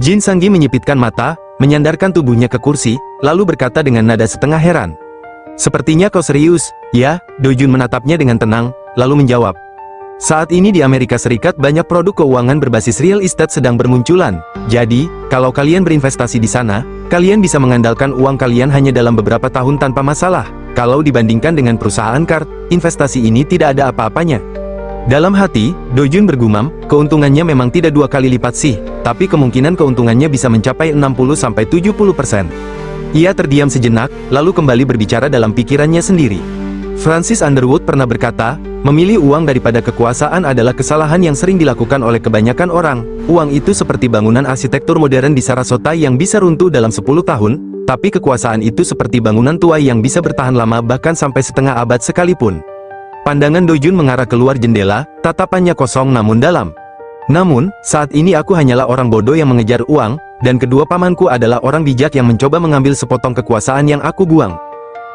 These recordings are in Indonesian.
Jin Sanggi menyipitkan mata, menyandarkan tubuhnya ke kursi, lalu berkata dengan nada setengah heran. Sepertinya kau serius, ya? Dojun menatapnya dengan tenang, lalu menjawab. Saat ini di Amerika Serikat banyak produk keuangan berbasis real estate sedang bermunculan. Jadi, kalau kalian berinvestasi di sana, kalian bisa mengandalkan uang kalian hanya dalam beberapa tahun tanpa masalah. Kalau dibandingkan dengan perusahaan kart, investasi ini tidak ada apa-apanya. Dalam hati, Dojun bergumam, keuntungannya memang tidak 2 kali lipat sih, tapi kemungkinan keuntungannya bisa mencapai 60-70%. Ia terdiam sejenak, lalu kembali berbicara dalam pikirannya sendiri. Francis Underwood pernah berkata, memilih uang daripada kekuasaan adalah kesalahan yang sering dilakukan oleh kebanyakan orang. Uang itu seperti bangunan arsitektur modern di Sarasota yang bisa runtuh dalam 10 tahun, tapi kekuasaan itu seperti bangunan tua yang bisa bertahan lama bahkan sampai setengah abad sekalipun. Pandangan Dojun mengarah keluar jendela, tatapannya kosong namun dalam. Namun, saat ini aku hanyalah orang bodoh yang mengejar uang, dan kedua pamanku adalah orang bijak yang mencoba mengambil sepotong kekuasaan yang aku buang.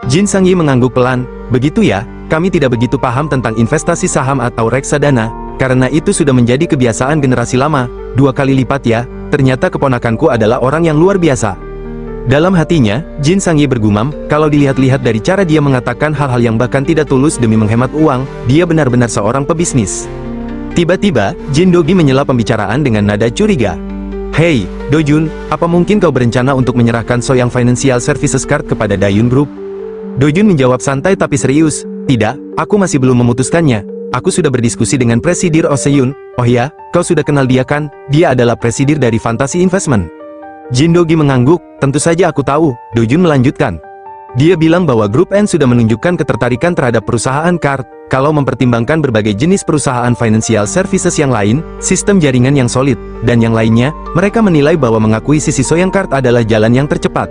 Jin Sanggi mengangguk pelan, begitu ya, kami tidak begitu paham tentang investasi saham atau reksadana, karena itu sudah menjadi kebiasaan generasi lama, 2 kali lipat ya, ternyata keponakanku adalah orang yang luar biasa. Dalam hatinya, Jin Sanggi bergumam, kalau dilihat-lihat dari cara dia mengatakan hal-hal yang bahkan tidak tulus demi menghemat uang, dia benar-benar seorang pebisnis. Tiba-tiba, Jin Dogi menyela pembicaraan dengan nada curiga. Hei, Dojun, apa mungkin kau berencana untuk menyerahkan Soyang Financial Services Card kepada Dayun Group? Dojun menjawab santai tapi serius, tidak, aku masih belum memutuskannya. Aku sudah berdiskusi dengan Presidir Oh Se-yun. Oh ya, kau sudah kenal dia kan? Dia adalah presidir dari Fantasy Investment. Jin Dogi mengangguk, tentu saja aku tahu, Dojun melanjutkan. Dia bilang bahwa Grup N sudah menunjukkan ketertarikan terhadap perusahaan kart, kalau mempertimbangkan berbagai jenis perusahaan financial services yang lain, sistem jaringan yang solid, dan yang lainnya, mereka menilai bahwa mengakuisisi Soyang Card adalah jalan yang tercepat.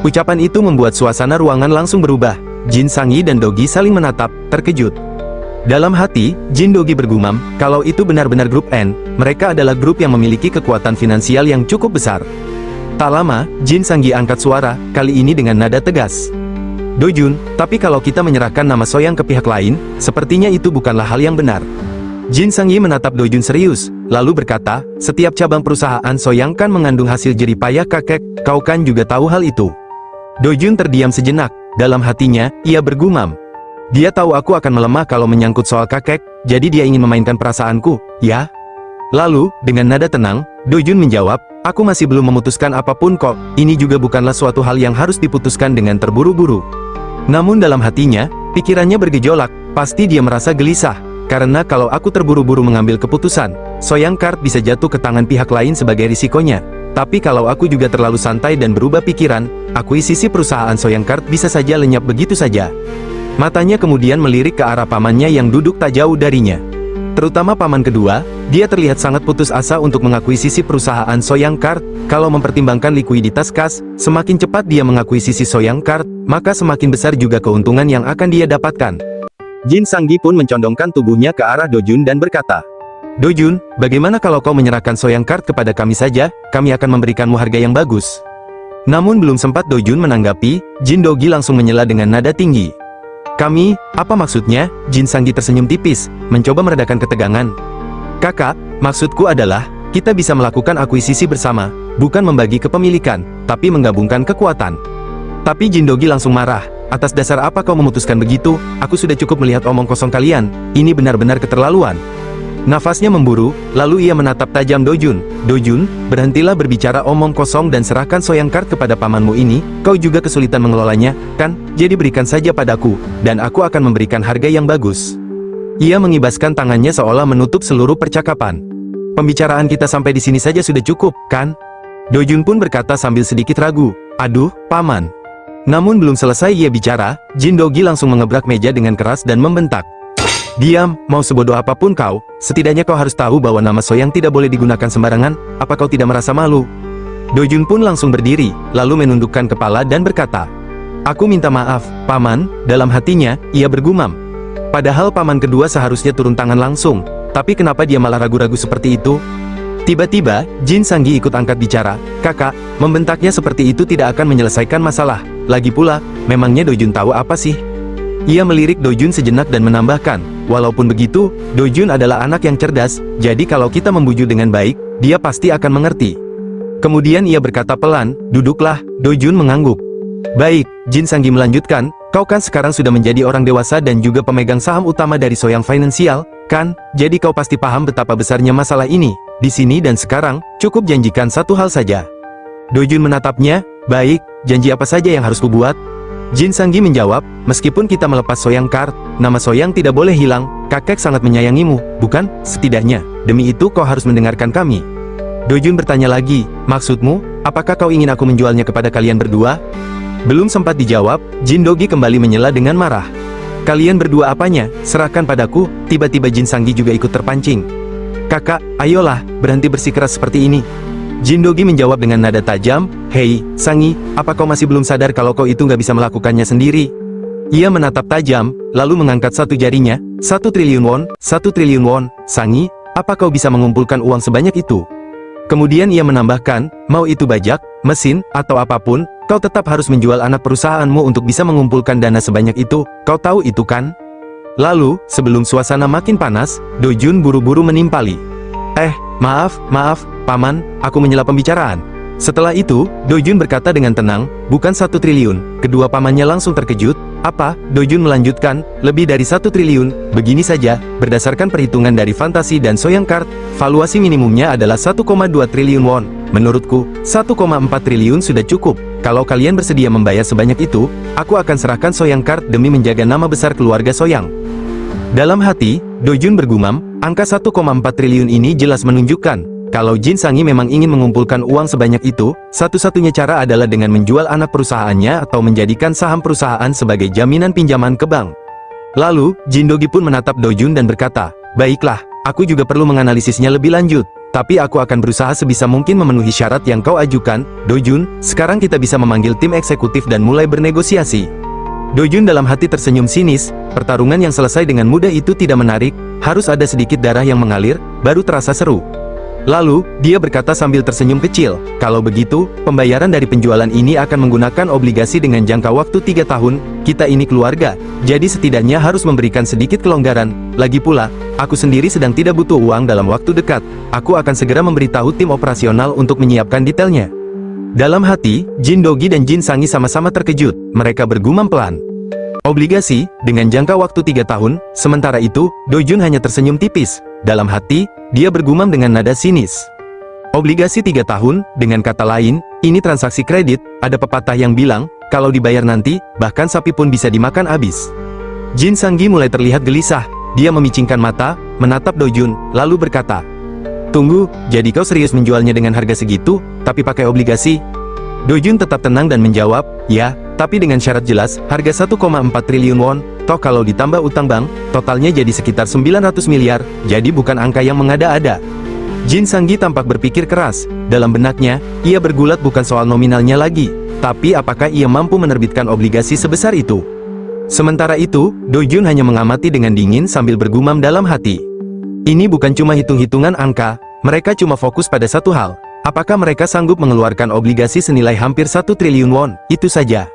Ucapan itu membuat suasana ruangan langsung berubah. Jin Sanggi dan Dogi saling menatap, terkejut. Dalam hati, Jin Dogi bergumam, kalau itu benar-benar Grup N, mereka adalah grup yang memiliki kekuatan finansial yang cukup besar. Tak lama, Jin Sanggi angkat suara, kali ini dengan nada tegas. Dojun, tapi kalau kita menyerahkan nama Soyang ke pihak lain, sepertinya itu bukanlah hal yang benar. Jin Sanggi menatap Dojun serius, lalu berkata, setiap cabang perusahaan Soyang kan mengandung hasil jerih payah kakek, kau kan juga tahu hal itu. Dojun terdiam sejenak, dalam hatinya, ia bergumam. Dia tahu aku akan melemah kalau menyangkut soal kakek, jadi dia ingin memainkan perasaanku, ya? Lalu, dengan nada tenang, Dojun menjawab, aku masih belum memutuskan apapun kok, ini juga bukanlah suatu hal yang harus diputuskan dengan terburu-buru. Namun dalam hatinya, pikirannya bergejolak, pasti dia merasa gelisah, karena kalau aku terburu-buru mengambil keputusan, Soyang Card bisa jatuh ke tangan pihak lain sebagai risikonya. Tapi kalau aku juga terlalu santai dan berubah pikiran, akuisisi perusahaan Soyang Card bisa saja lenyap begitu saja. Matanya kemudian melirik ke arah pamannya yang duduk tak jauh darinya. Terutama paman kedua, dia terlihat sangat putus asa untuk mengakuisisi perusahaan Soyang Card. Kalau mempertimbangkan likuiditas kas, semakin cepat dia mengakuisisi Soyang Card, maka semakin besar juga keuntungan yang akan dia dapatkan. Jin Sanggi pun mencondongkan tubuhnya ke arah Dojun dan berkata, Dojun, bagaimana kalau kau menyerahkan Soyang Card kepada kami saja, kami akan memberikanmu harga yang bagus. Namun belum sempat Dojun menanggapi, Jin Dogi langsung menyela dengan nada tinggi. Kami, apa maksudnya? Jin Sanggi tersenyum tipis, mencoba meredakan ketegangan. Kakak, maksudku adalah, kita bisa melakukan akuisisi bersama, bukan membagi kepemilikan, tapi menggabungkan kekuatan. Tapi Jin Dogi langsung marah, atas dasar apa kau memutuskan begitu? Aku sudah cukup melihat omong kosong kalian, ini benar-benar keterlaluan. Nafasnya memburu, lalu ia menatap tajam Dojun. Dojun, berhentilah berbicara omong kosong dan serahkan Soyang Card kepada pamanmu ini, kau juga kesulitan mengelolanya, kan? Jadi berikan saja padaku, dan aku akan memberikan harga yang bagus. Ia mengibaskan tangannya seolah menutup seluruh percakapan. Pembicaraan kita sampai di sini saja sudah cukup, kan? Dojun pun berkata sambil sedikit ragu, aduh, paman. Namun belum selesai ia bicara, Jin Dogi langsung mengebrak meja dengan keras dan membentak. Diam, mau sebodoh apapun kau, setidaknya kau harus tahu bahwa nama Soyang tidak boleh digunakan sembarangan, apa kau tidak merasa malu? Dojun pun langsung berdiri, lalu menundukkan kepala dan berkata, aku minta maaf, paman. Dalam hatinya, ia bergumam. Padahal paman kedua seharusnya turun tangan langsung, tapi kenapa dia malah ragu-ragu seperti itu? Tiba-tiba, Jin Sanggi ikut angkat bicara, kakak, membentaknya seperti itu tidak akan menyelesaikan masalah, lagi pula, memangnya Dojun tahu apa sih? Ia melirik Dojun sejenak dan menambahkan, walaupun begitu, Dojun adalah anak yang cerdas, jadi kalau kita membujuk dengan baik, dia pasti akan mengerti. Kemudian ia berkata pelan, "Duduklah." Dojun mengangguk. "Baik," Jin Sanggi melanjutkan, "kau kan sekarang sudah menjadi orang dewasa dan juga pemegang saham utama dari Soyang Financial, kan? Jadi kau pasti paham betapa besarnya masalah ini. Di sini dan sekarang, cukup janjikan satu hal saja." Dojun menatapnya, "Baik, janji apa saja yang harus kubuat?" Jin Sanggi menjawab, "Meskipun kita melepas Soyang Card, nama Soyang tidak boleh hilang. Kakek sangat menyayangimu, bukan? Setidaknya, demi itu kau harus mendengarkan kami." Dojun bertanya lagi, "Maksudmu, apakah kau ingin aku menjualnya kepada kalian berdua?" Belum sempat dijawab, Jin Dogi kembali menyela dengan marah. "Kalian berdua apanya? Serahkan padaku." Tiba-tiba Jin Sanggi juga ikut terpancing. "Kakak, ayolah, berhenti bersikeras seperti ini." Jin Dogi menjawab dengan nada tajam, "Hei, Sangi, apa kau masih belum sadar kalau kau itu nggak bisa melakukannya sendiri?" Ia menatap tajam, lalu mengangkat satu jarinya. 1 triliun won, 1 triliun won. "Sangi, apa kau bisa mengumpulkan uang sebanyak itu?" Kemudian ia menambahkan, "Mau itu bajak, mesin, atau apapun, kau tetap harus menjual anak perusahaanmu untuk bisa mengumpulkan dana sebanyak itu, kau tahu itu kan?" Lalu, sebelum suasana makin panas, Dojun buru-buru menimpali. Maaf, Paman, aku menyela pembicaraan." Setelah itu, Dojun berkata dengan tenang, "Bukan 1 triliun. Kedua pamannya langsung terkejut. "Apa?" Dojun melanjutkan, "Lebih dari 1 triliun. Begini saja, berdasarkan perhitungan dari Fantasi dan Soyang Card, valuasi minimumnya adalah 1,2 triliun won. Menurutku, 1,4 triliun sudah cukup. Kalau kalian bersedia membayar sebanyak itu, aku akan serahkan Soyang Card demi menjaga nama besar keluarga Soyang." Dalam hati, Dojun bergumam, angka 1,4 triliun ini jelas menunjukkan kalau Jin Sanggi memang ingin mengumpulkan uang sebanyak itu, satu-satunya cara adalah dengan menjual anak perusahaannya atau menjadikan saham perusahaan sebagai jaminan pinjaman ke bank. Lalu, Jin Dogi pun menatap Dojun dan berkata, "Baiklah, aku juga perlu menganalisisnya lebih lanjut. Tapi aku akan berusaha sebisa mungkin memenuhi syarat yang kau ajukan. Dojun, sekarang kita bisa memanggil tim eksekutif dan mulai bernegosiasi." Dojun dalam hati tersenyum sinis, pertarungan yang selesai dengan mudah itu tidak menarik, harus ada sedikit darah yang mengalir, baru terasa seru. Lalu, dia berkata sambil tersenyum kecil, "Kalau begitu, pembayaran dari penjualan ini akan menggunakan obligasi dengan jangka waktu 3 tahun, kita ini keluarga, jadi setidaknya harus memberikan sedikit kelonggaran. Lagi pula, aku sendiri sedang tidak butuh uang dalam waktu dekat, aku akan segera memberitahu tim operasional untuk menyiapkan detailnya." Dalam hati, Jin Dogi dan Jin Sanggi sama-sama terkejut, mereka bergumam pelan. Obligasi, dengan jangka waktu 3 tahun, sementara itu, Dojun hanya tersenyum tipis. Dalam hati, dia bergumam dengan nada sinis. Obligasi 3 tahun, dengan kata lain, ini transaksi kredit, ada pepatah yang bilang, kalau dibayar nanti, bahkan sapi pun bisa dimakan habis. Jin Sanggi mulai terlihat gelisah, dia memicingkan mata, menatap Dojun, lalu berkata, "Tunggu, jadi kau serius menjualnya dengan harga segitu, tapi pakai obligasi?" Dojun tetap tenang dan menjawab, "Ya, tapi dengan syarat jelas, harga 1,4 triliun won, toh kalau ditambah utang bank, totalnya jadi sekitar 900 miliar, jadi bukan angka yang mengada-ada." Jin Sanggi tampak berpikir keras, dalam benaknya, ia bergulat bukan soal nominalnya lagi, tapi apakah ia mampu menerbitkan obligasi sebesar itu. Sementara itu, Dojun hanya mengamati dengan dingin sambil bergumam dalam hati. Ini bukan cuma hitung-hitungan angka, mereka cuma fokus pada satu hal. Apakah mereka sanggup mengeluarkan obligasi senilai hampir 1 triliun won, itu saja.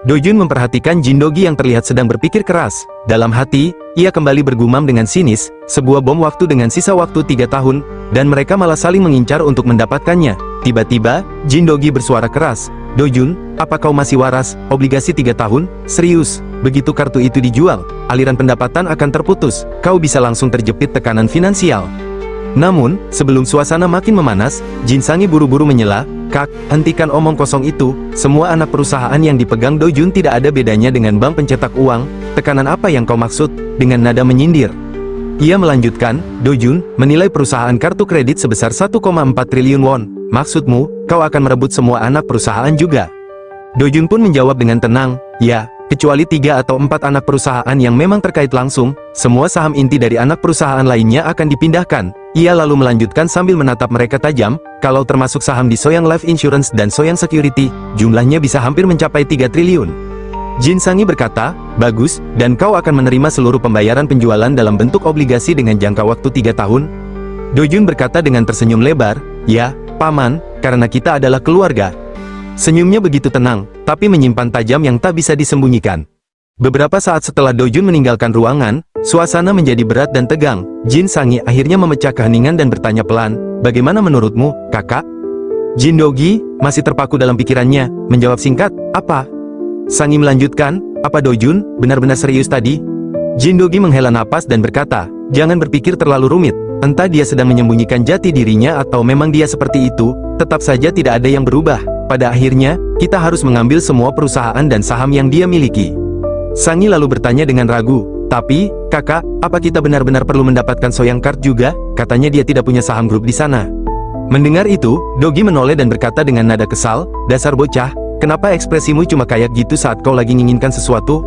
Dojun memperhatikan Jin Dogi yang terlihat sedang berpikir keras. Dalam hati, ia kembali bergumam dengan sinis, sebuah bom waktu dengan sisa waktu 3 tahun, dan mereka malah saling mengincar untuk mendapatkannya. Tiba-tiba, Jin Dogi bersuara keras, "Dojun, apa kau masih waras? Obligasi 3 tahun? Serius? Begitu kartu itu dijual, aliran pendapatan akan terputus, kau bisa langsung terjepit tekanan finansial." Namun, sebelum suasana makin memanas, Jin Sanggi buru-buru menyela, "Kak, hentikan omong kosong itu, semua anak perusahaan yang dipegang Dojun tidak ada bedanya dengan bank pencetak uang, tekanan apa yang kau maksud?" Dengan nada menyindir. Ia melanjutkan, "Dojun, menilai perusahaan kartu kredit sebesar 1,4 triliun won, maksudmu, kau akan merebut semua anak perusahaan juga?" Dojun pun menjawab dengan tenang, "Ya, kecuali 3 atau 4 anak perusahaan yang memang terkait langsung, semua saham inti dari anak perusahaan lainnya akan dipindahkan." Ia lalu melanjutkan sambil menatap mereka tajam, "Kalau termasuk saham di Soyang Life Insurance dan Soyang Security, jumlahnya bisa hampir mencapai 3 triliun. Jin Sanggi berkata, "Bagus, dan kau akan menerima seluruh pembayaran penjualan dalam bentuk obligasi dengan jangka waktu 3 tahun? Dojun berkata dengan tersenyum lebar, "Ya, Paman, karena kita adalah keluarga." Senyumnya begitu tenang, tapi menyimpan tajam yang tak bisa disembunyikan. Beberapa saat setelah Dojun meninggalkan ruangan, suasana menjadi berat dan tegang. Jin Sanggi akhirnya memecah keheningan dan bertanya pelan, "Bagaimana menurutmu, kakak?" Jindogi masih terpaku dalam pikirannya, menjawab singkat, apa? Sangi melanjutkan, apa Dojun benar-benar serius tadi? Jindogi menghela napas dan berkata, jangan berpikir terlalu rumit, entah dia sedang menyembunyikan jati dirinya atau memang dia seperti itu, tetap saja tidak ada yang berubah. Pada akhirnya, kita harus mengambil semua perusahaan dan saham yang dia miliki. Sangi lalu bertanya dengan ragu, tapi, kakak, apa kita benar-benar perlu mendapatkan Soyangkart juga? Katanya dia tidak punya saham grup di sana. Mendengar itu, Dogi menoleh dan berkata dengan nada kesal, dasar bocah, kenapa ekspresimu cuma kayak gitu saat kau lagi menginginkan sesuatu?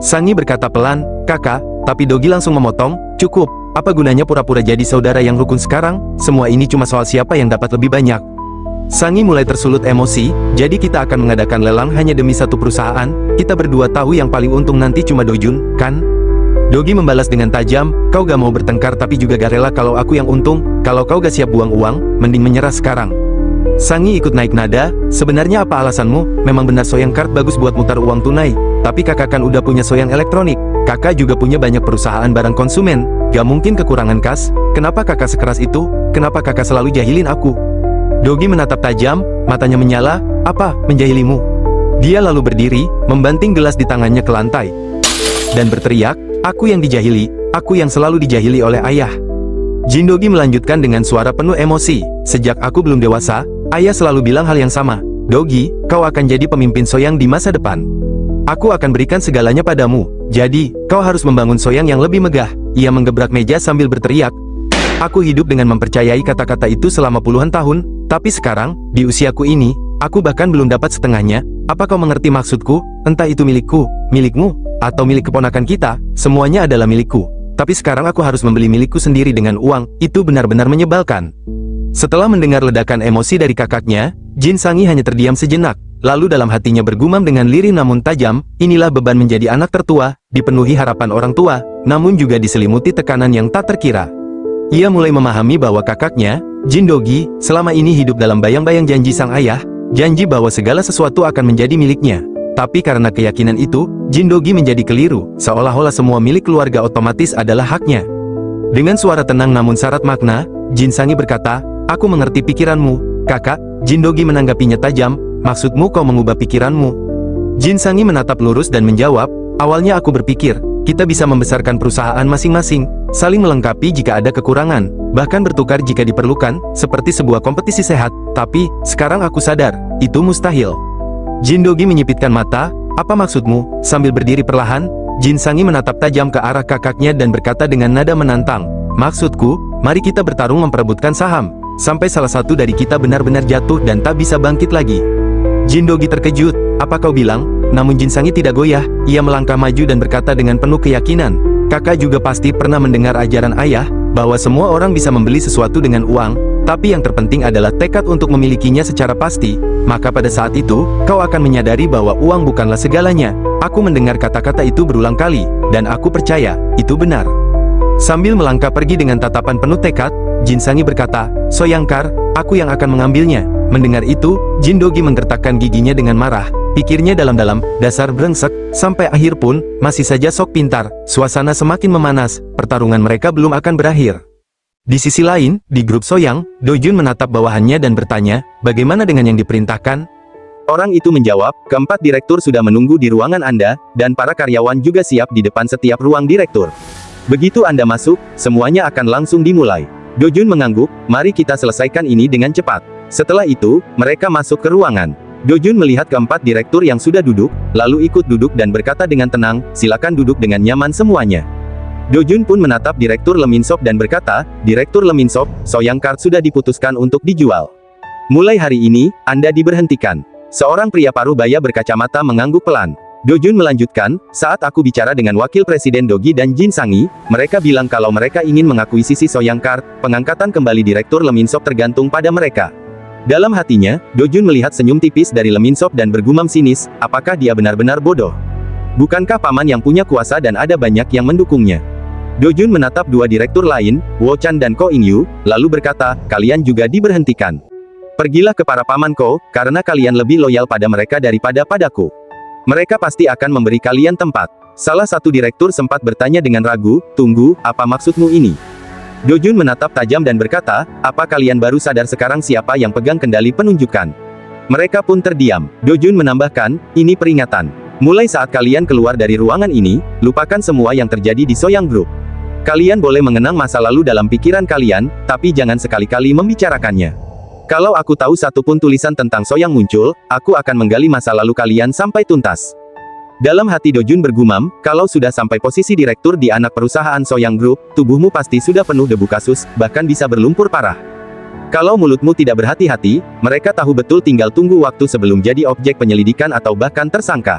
Sangi berkata pelan, kakak, tapi Dogi langsung memotong, cukup, apa gunanya pura-pura jadi saudara yang rukun sekarang? Semua ini cuma soal siapa yang dapat lebih banyak. Sangi mulai tersulut emosi, jadi kita akan mengadakan lelang hanya demi satu perusahaan, kita berdua tahu yang paling untung nanti cuma Dojun, kan? Dogi membalas dengan tajam, kau gak mau bertengkar tapi juga gak rela kalau aku yang untung, kalau kau gak siap buang uang, mending menyerah sekarang. Sangi ikut naik nada, sebenarnya apa alasanmu? Memang benar Soyangkart bagus buat mutar uang tunai, tapi kakak kan udah punya Soyang elektronik, kakak juga punya banyak perusahaan barang konsumen, gak mungkin kekurangan kas, kenapa kakak sekeras itu? Kenapa kakak selalu jahilin aku? Dogi menatap tajam, matanya menyala, apa, menjahilimu? Dia lalu berdiri, membanting gelas di tangannya ke lantai, dan berteriak, aku yang dijahili, aku yang selalu dijahili oleh ayah. Jindogi melanjutkan dengan suara penuh emosi, sejak aku belum dewasa, ayah selalu bilang hal yang sama, Dogi, kau akan jadi pemimpin Soyang di masa depan. Aku akan berikan segalanya padamu, jadi, kau harus membangun Soyang yang lebih megah. Ia menggebrak meja sambil berteriak, aku hidup dengan mempercayai kata-kata itu selama puluhan tahun, tapi sekarang, di usiaku ini, aku bahkan belum dapat setengahnya. Apa kau mengerti maksudku? Entah itu milikku, milikmu, atau milik keponakan kita, semuanya adalah milikku. Tapi sekarang aku harus membeli milikku sendiri dengan uang, itu benar-benar menyebalkan. Setelah mendengar ledakan emosi dari kakaknya, Jin Sangi hanya terdiam sejenak, lalu dalam hatinya bergumam dengan lirih namun tajam, inilah beban menjadi anak tertua, dipenuhi harapan orang tua, namun juga diselimuti tekanan yang tak terkira. Ia mulai memahami bahwa kakaknya, Jindogi, selama ini hidup dalam bayang-bayang janji sang ayah, janji bahwa segala sesuatu akan menjadi miliknya. Tapi karena keyakinan itu, Jindogi menjadi keliru, seolah-olah semua milik keluarga otomatis adalah haknya. Dengan suara tenang namun syarat makna, Jin Sangi berkata, aku mengerti pikiranmu, kakak. Jindogi menanggapinya tajam, maksudmu kau mengubah pikiranmu? Jin Sangi menatap lurus dan menjawab, awalnya aku berpikir, kita bisa membesarkan perusahaan masing-masing, saling melengkapi jika ada kekurangan, bahkan bertukar jika diperlukan, seperti sebuah kompetisi sehat, tapi, sekarang aku sadar, itu mustahil. Jindogi menyipitkan mata, apa maksudmu? Sambil berdiri perlahan, Jin Sangi menatap tajam ke arah kakaknya dan berkata dengan nada menantang, maksudku, mari kita bertarung memperebutkan saham, sampai salah satu dari kita benar-benar jatuh dan tak bisa bangkit lagi. Jindogi terkejut, apa kau bilang? Namun Jin Sangi tidak goyah, ia melangkah maju dan berkata dengan penuh keyakinan, kakak juga pasti pernah mendengar ajaran ayah, bahwa semua orang bisa membeli sesuatu dengan uang, tapi yang terpenting adalah tekad untuk memilikinya secara pasti, maka pada saat itu, kau akan menyadari bahwa uang bukanlah segalanya. Aku mendengar kata-kata itu berulang kali, dan aku percaya, itu benar. Sambil melangkah pergi dengan tatapan penuh tekad, Jin Sangi berkata, Soyangkar, aku yang akan mengambilnya. Mendengar itu, Jindogi menggertakkan giginya dengan marah, pikirnya dalam-dalam, dasar brengsek, sampai akhir pun, masih saja sok pintar, suasana semakin memanas, pertarungan mereka belum akan berakhir. Di sisi lain, di grup Soyang, Dojun menatap bawahannya dan bertanya, bagaimana dengan yang diperintahkan? Orang itu menjawab, keempat direktur sudah menunggu di ruangan Anda, dan para karyawan juga siap di depan setiap ruang direktur. Begitu Anda masuk, semuanya akan langsung dimulai. Dojun mengangguk, mari kita selesaikan ini dengan cepat. Setelah itu, mereka masuk ke ruangan. Dojun melihat keempat direktur yang sudah duduk, lalu ikut duduk dan berkata dengan tenang, silakan duduk dengan nyaman semuanya. Dojun pun menatap Direktur Leminsop dan berkata, Direktur Leminsop, Soyangkart sudah diputuskan untuk dijual. Mulai hari ini, Anda diberhentikan. Seorang pria paruh baya berkacamata mengangguk pelan. Dojun melanjutkan, saat aku bicara dengan Wakil Presiden Dogi dan Jin Sangi, mereka bilang kalau mereka ingin mengakuisisi Soyangkart, pengangkatan kembali Direktur Leminsop tergantung pada mereka. Dalam hatinya, Dojun melihat senyum tipis dari Leminsop dan bergumam sinis, apakah dia benar-benar bodoh? Bukankah paman yang punya kuasa dan ada banyak yang mendukungnya? Dojun menatap dua direktur lain, Wo Chan dan Ko Ingyu, lalu berkata, kalian juga diberhentikan. Pergilah ke para paman Ko, karena kalian lebih loyal pada mereka daripada padaku. Mereka pasti akan memberi kalian tempat. Salah satu direktur sempat bertanya dengan ragu, tunggu, apa maksudmu ini? Dojun menatap tajam dan berkata, apa kalian baru sadar sekarang siapa yang pegang kendali penunjukan? Mereka pun terdiam. Dojun menambahkan, ini peringatan. Mulai saat kalian keluar dari ruangan ini, lupakan semua yang terjadi di Soyang Group. Kalian boleh mengenang masa lalu dalam pikiran kalian, tapi jangan sekali-kali membicarakannya. Kalau aku tahu satu pun tulisan tentang Soyang muncul, aku akan menggali masa lalu kalian sampai tuntas. Dalam hati Dojun bergumam, kalau sudah sampai posisi direktur di anak perusahaan Soyang Group, tubuhmu pasti sudah penuh debu kasus, bahkan bisa berlumpur parah. Kalau mulutmu tidak berhati-hati, mereka tahu betul tinggal tunggu waktu sebelum jadi objek penyelidikan atau bahkan tersangka.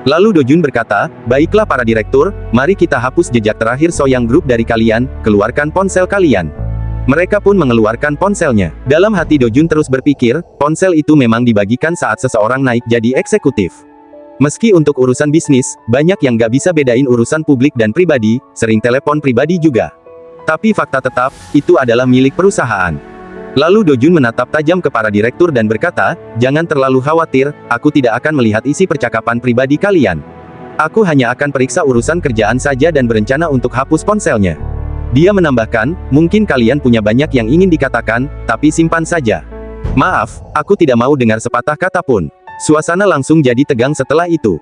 Lalu Dojun berkata, baiklah para direktur, mari kita hapus jejak terakhir Soyang Group dari kalian, keluarkan ponsel kalian. Mereka pun mengeluarkan ponselnya. Dalam hati Dojun terus berpikir, ponsel itu memang dibagikan saat seseorang naik jadi eksekutif. Meski untuk urusan bisnis, banyak yang gak bisa bedain urusan publik dan pribadi, sering telepon pribadi juga. Tapi fakta tetap, itu adalah milik perusahaan. Lalu Dojun menatap tajam ke para direktur dan berkata, jangan terlalu khawatir, aku tidak akan melihat isi percakapan pribadi kalian. Aku hanya akan periksa urusan kerjaan saja dan berencana untuk hapus ponselnya. Dia menambahkan, mungkin kalian punya banyak yang ingin dikatakan, tapi simpan saja. Maaf, aku tidak mau dengar sepatah kata pun. Suasana langsung jadi tegang setelah itu.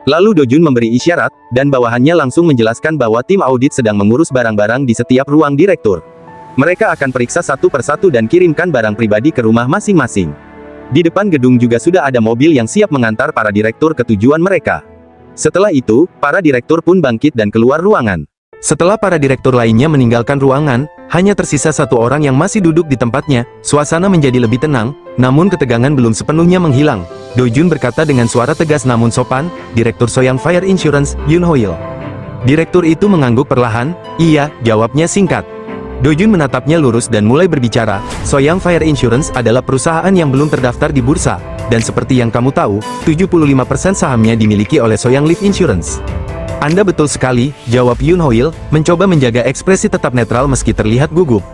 Lalu Dojun memberi isyarat, dan bawahannya langsung menjelaskan bahwa tim audit sedang mengurus barang-barang di setiap ruang direktur. Mereka akan periksa satu persatu dan kirimkan barang pribadi ke rumah masing-masing. Di depan gedung juga sudah ada mobil yang siap mengantar para direktur ke tujuan mereka. Setelah itu, para direktur pun bangkit dan keluar ruangan. Setelah para direktur lainnya meninggalkan ruangan, hanya tersisa satu orang yang masih duduk di tempatnya. Suasana menjadi lebih tenang, namun ketegangan belum sepenuhnya menghilang. Dojun berkata dengan suara tegas namun sopan, Direktur Soyang Fire Insurance, Yoon Ho-il. Direktur itu mengangguk perlahan, iya, jawabnya singkat. Dojun menatapnya lurus dan mulai berbicara, Soyang Fire Insurance adalah perusahaan yang belum terdaftar di bursa, dan seperti yang kamu tahu, 75% sahamnya dimiliki oleh Soyang Life Insurance. Anda betul sekali, jawab Yoon Ho-il, mencoba menjaga ekspresi tetap netral meski terlihat gugup.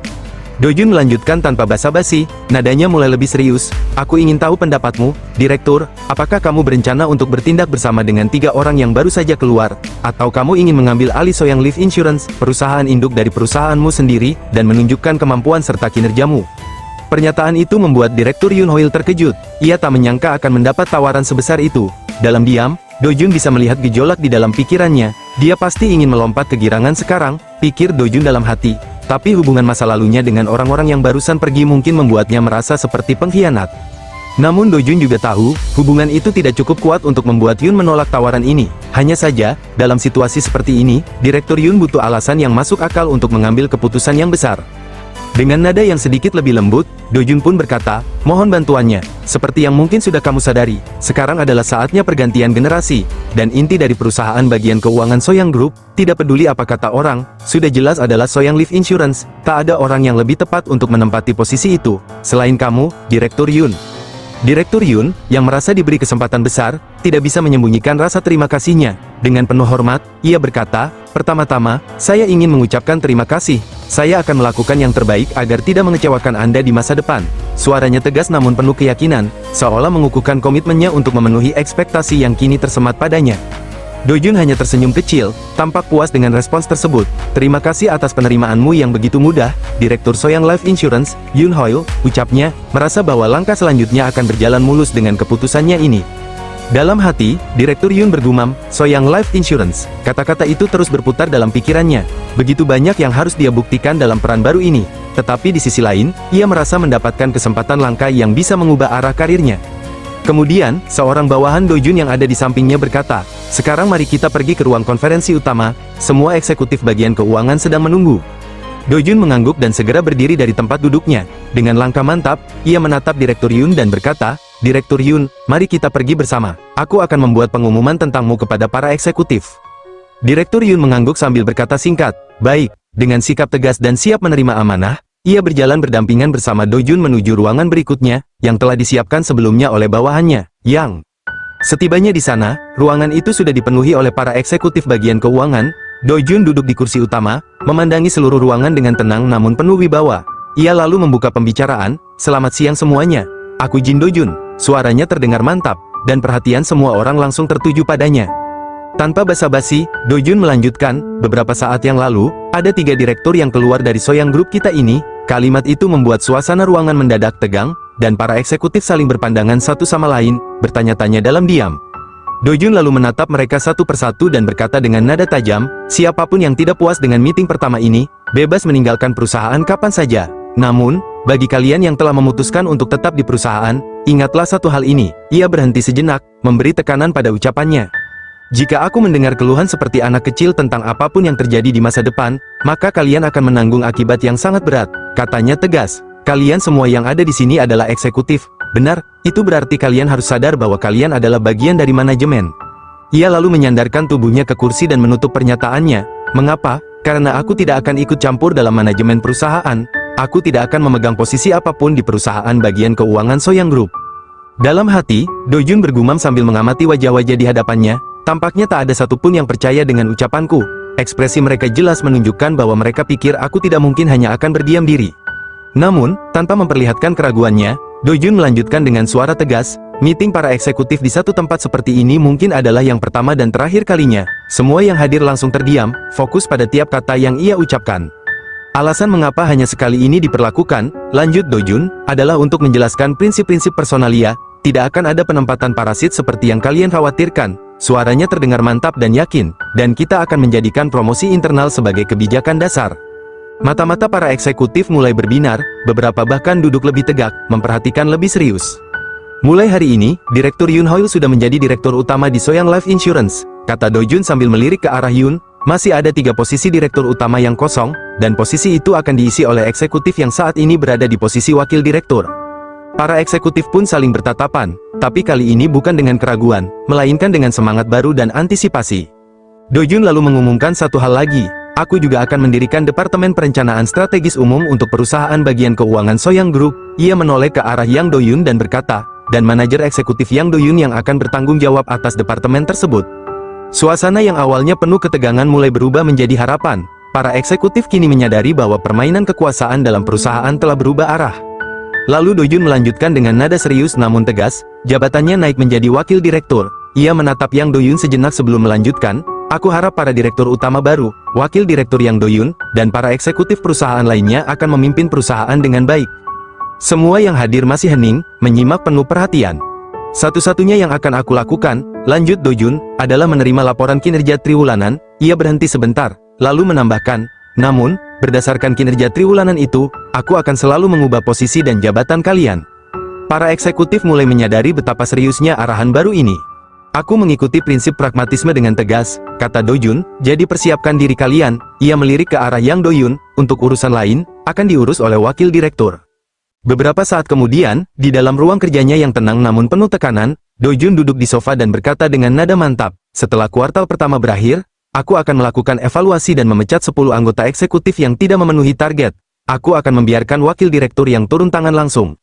Dojun melanjutkan tanpa basa-basi, nadanya mulai lebih serius, aku ingin tahu pendapatmu, Direktur, apakah kamu berencana untuk bertindak bersama dengan 3 orang yang baru saja keluar, atau kamu ingin mengambil alih Soyang Life Insurance, perusahaan induk dari perusahaanmu sendiri, dan menunjukkan kemampuan serta kinerjamu? Pernyataan itu membuat Direktur Yoon Ho-il terkejut, ia tak menyangka akan mendapat tawaran sebesar itu. Dalam diam, Dojun bisa melihat gejolak di dalam pikirannya, dia pasti ingin melompat kegirangan sekarang, pikir Dojun dalam hati. Tapi hubungan masa lalunya dengan orang-orang yang barusan pergi mungkin membuatnya merasa seperti pengkhianat. Namun Dojun juga tahu, hubungan itu tidak cukup kuat untuk membuat Yoon menolak tawaran ini. Hanya saja, dalam situasi seperti ini, Direktur Yoon butuh alasan yang masuk akal untuk mengambil keputusan yang besar. Dengan nada yang sedikit lebih lembut, Dojun pun berkata, mohon bantuannya. Seperti yang mungkin sudah kamu sadari, sekarang adalah saatnya pergantian generasi, dan inti dari perusahaan bagian keuangan Soyang Group, tidak peduli apa kata orang, sudah jelas adalah Soyang Life Insurance, tak ada orang yang lebih tepat untuk menempati posisi itu, selain kamu, Direktur Yoon. Direktur Yoon, yang merasa diberi kesempatan besar, tidak bisa menyembunyikan rasa terima kasihnya. Dengan penuh hormat, ia berkata, pertama-tama, saya ingin mengucapkan terima kasih. Saya akan melakukan yang terbaik agar tidak mengecewakan Anda di masa depan. Suaranya tegas namun penuh keyakinan, seolah mengukuhkan komitmennya untuk memenuhi ekspektasi yang kini tersemat padanya. Dojun hanya tersenyum kecil, tampak puas dengan respons tersebut. Terima kasih atas penerimaanmu yang begitu mudah, Direktur Soyang Life Insurance, Yoon Ho-il, ucapnya, merasa bahwa langkah selanjutnya akan berjalan mulus dengan keputusannya ini. Dalam hati, Direktur Yoon bergumam, Soyang Life Insurance. Kata-kata itu terus berputar dalam pikirannya. Begitu banyak yang harus dia buktikan dalam peran baru ini. Tetapi di sisi lain, ia merasa mendapatkan kesempatan langka yang bisa mengubah arah karirnya. Kemudian, seorang bawahan Dojun yang ada di sampingnya berkata, sekarang mari kita pergi ke ruang konferensi utama, semua eksekutif bagian keuangan sedang menunggu. Dojun mengangguk dan segera berdiri dari tempat duduknya. Dengan langkah mantap, ia menatap Direktur Yoon dan berkata, Direktur Yoon, mari kita pergi bersama. Aku akan membuat pengumuman tentangmu kepada para eksekutif. Direktur Yoon mengangguk sambil berkata singkat, baik. Dengan sikap tegas dan siap menerima amanah, ia berjalan berdampingan bersama Dojun menuju ruangan berikutnya, yang telah disiapkan sebelumnya oleh bawahannya, Yang. Setibanya di sana, ruangan itu sudah dipenuhi oleh para eksekutif bagian keuangan. Dojun duduk di kursi utama, memandangi seluruh ruangan dengan tenang namun penuh wibawa. Ia lalu membuka pembicaraan, selamat siang semuanya. Aku Jin Dojun. Suaranya terdengar mantap, dan perhatian semua orang langsung tertuju padanya. Tanpa basa-basi, Dojun melanjutkan, beberapa saat yang lalu, ada 3 direktur yang keluar dari Soyang Group kita ini. Kalimat itu membuat suasana ruangan mendadak tegang, dan para eksekutif saling berpandangan satu sama lain, bertanya-tanya dalam diam. Dojun lalu menatap mereka satu persatu dan berkata dengan nada tajam, siapapun yang tidak puas dengan meeting pertama ini, bebas meninggalkan perusahaan kapan saja. Namun, bagi kalian yang telah memutuskan untuk tetap di perusahaan, ingatlah satu hal ini. Ia berhenti sejenak, memberi tekanan pada ucapannya. Jika aku mendengar keluhan seperti anak kecil tentang apapun yang terjadi di masa depan, maka kalian akan menanggung akibat yang sangat berat, katanya tegas. Kalian semua yang ada di sini adalah eksekutif. Benar, itu berarti kalian harus sadar bahwa kalian adalah bagian dari manajemen. Ia lalu menyandarkan tubuhnya ke kursi dan menutup pernyataannya. Mengapa? Karena aku tidak akan ikut campur dalam manajemen perusahaan. Aku tidak akan memegang posisi apapun di perusahaan bagian keuangan Soyang Group. Dalam hati, Dojun bergumam sambil mengamati wajah-wajah di hadapannya. Tampaknya tak ada satupun yang percaya dengan ucapanku. Ekspresi mereka jelas menunjukkan bahwa mereka pikir aku tidak mungkin hanya akan berdiam diri. Namun, tanpa memperlihatkan keraguannya, Dojun melanjutkan dengan suara tegas, meeting para eksekutif di satu tempat seperti ini mungkin adalah yang pertama dan terakhir kalinya. Semua yang hadir langsung terdiam, fokus pada tiap kata yang ia ucapkan. Alasan mengapa hanya sekali ini diperlakukan, lanjut Dojun, adalah untuk menjelaskan prinsip-prinsip personalia. Tidak akan ada penempatan parasit seperti yang kalian khawatirkan. Suaranya terdengar mantap dan yakin, dan kita akan menjadikan promosi internal sebagai kebijakan dasar. Mata-mata para eksekutif mulai berbinar, beberapa bahkan duduk lebih tegak, memperhatikan lebih serius. Mulai hari ini, Direktur Yoon Hoil sudah menjadi direktur utama di Soyang Life Insurance, kata Dojun sambil melirik ke arah Yoon. Masih ada 3 posisi direktur utama yang kosong, dan posisi itu akan diisi oleh eksekutif yang saat ini berada di posisi wakil direktur. Para eksekutif pun saling bertatapan, tapi kali ini bukan dengan keraguan, melainkan dengan semangat baru dan antisipasi. Dojun lalu mengumumkan satu hal lagi, aku juga akan mendirikan Departemen Perencanaan Strategis Umum untuk perusahaan bagian keuangan Soyang Group. Ia menoleh ke arah Yang Do-yun dan berkata, dan manajer eksekutif Yang Do-yun yang akan bertanggung jawab atas departemen tersebut. Suasana yang awalnya penuh ketegangan mulai berubah menjadi harapan. Para eksekutif kini menyadari bahwa permainan kekuasaan dalam perusahaan telah berubah arah. Lalu Dojun melanjutkan dengan nada serius namun tegas, jabatannya naik menjadi wakil direktur. Ia menatap Yang Do-yun sejenak sebelum melanjutkan, aku harap para direktur utama baru, wakil direktur Yang Do-yun, dan para eksekutif perusahaan lainnya akan memimpin perusahaan dengan baik. Semua yang hadir masih hening, menyimak penuh perhatian. Satu-satunya yang akan aku lakukan, lanjut Dojun, adalah menerima laporan kinerja triwulanan. Ia berhenti sebentar, lalu menambahkan, namun, berdasarkan kinerja triwulanan itu, aku akan selalu mengubah posisi dan jabatan kalian. Para eksekutif mulai menyadari betapa seriusnya arahan baru ini. Aku mengikuti prinsip pragmatisme dengan tegas, kata Dojun, jadi persiapkan diri kalian. Ia melirik ke arah Yang Do-yun, untuk urusan lain, akan diurus oleh wakil direktur. Beberapa saat kemudian, di dalam ruang kerjanya yang tenang namun penuh tekanan, Dojun duduk di sofa dan berkata dengan nada mantap, setelah kuartal pertama berakhir, aku akan melakukan evaluasi dan memecat 10 anggota eksekutif yang tidak memenuhi target. Aku akan membiarkan wakil direktur yang turun tangan langsung.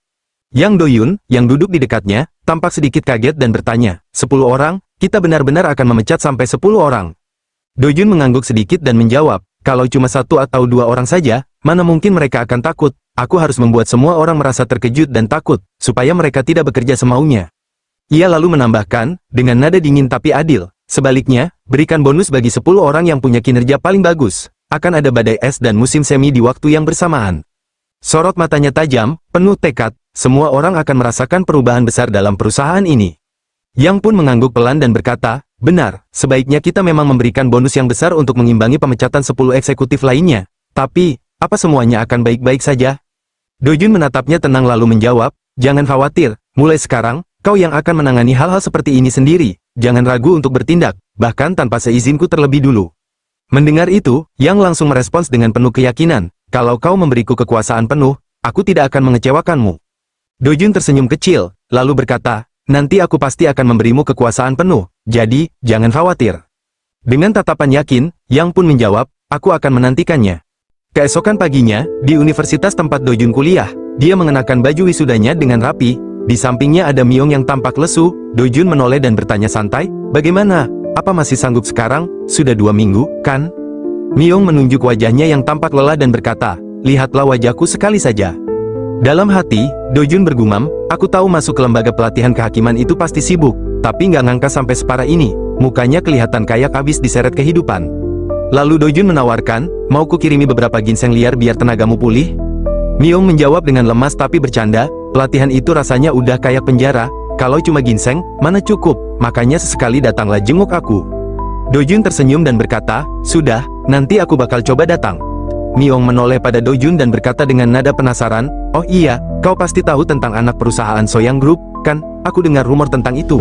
Yang Do-yun, yang duduk di dekatnya, tampak sedikit kaget dan bertanya, 10 orang? Kita benar-benar akan memecat sampai 10 orang. Dojun mengangguk sedikit dan menjawab, kalau cuma 1 atau 2 orang saja, mana mungkin mereka akan takut. Aku harus membuat semua orang merasa terkejut dan takut, supaya mereka tidak bekerja semaunya. Ia lalu menambahkan, dengan nada dingin tapi adil, sebaliknya, berikan bonus bagi 10 orang yang punya kinerja paling bagus. Akan ada badai es dan musim semi di waktu yang bersamaan. Sorot matanya tajam, penuh tekad, semua orang akan merasakan perubahan besar dalam perusahaan ini. Yang pun mengangguk pelan dan berkata, benar, sebaiknya kita memang memberikan bonus yang besar untuk mengimbangi pemecatan 10 eksekutif lainnya. Tapi, apa semuanya akan baik-baik saja? Dojun menatapnya tenang lalu menjawab, jangan khawatir, mulai sekarang, kau yang akan menangani hal-hal seperti ini sendiri. Jangan ragu untuk bertindak, bahkan tanpa seizinku terlebih dulu. Mendengar itu, Yang langsung merespons dengan penuh keyakinan, kalau kau memberiku kekuasaan penuh, aku tidak akan mengecewakanmu. Dojun tersenyum kecil, lalu berkata, nanti aku pasti akan memberimu kekuasaan penuh, jadi, jangan khawatir. Dengan tatapan yakin, Yang pun menjawab, aku akan menantikannya. Keesokan paginya, di universitas tempat Dojun kuliah, dia mengenakan baju wisudanya dengan rapi. Di sampingnya ada Myung yang tampak lesu. Dojun menoleh dan bertanya santai, bagaimana? Apa masih sanggup sekarang? Sudah 2 minggu, kan? Myung menunjuk wajahnya yang tampak lelah dan berkata, lihatlah wajahku sekali saja. Dalam hati, Dojun bergumam, aku tahu masuk ke lembaga pelatihan kehakiman itu pasti sibuk, tapi nggak ngangka sampai separah ini. mukanya kelihatan kayak habis diseret kehidupan. Lalu Dojun menawarkan, mau ku kirimi beberapa ginseng liar biar tenagamu pulih? Myung menjawab dengan lemas tapi bercanda, pelatihan itu rasanya udah kayak penjara, kalau cuma ginseng, mana cukup, makanya sesekali datanglah jenguk aku. Dojun tersenyum dan berkata, sudah, nanti aku bakal coba datang. Myung menoleh pada Dojun dan berkata dengan nada penasaran, oh iya, kau pasti tahu tentang anak perusahaan Soyang Group, kan? Aku dengar rumor tentang itu.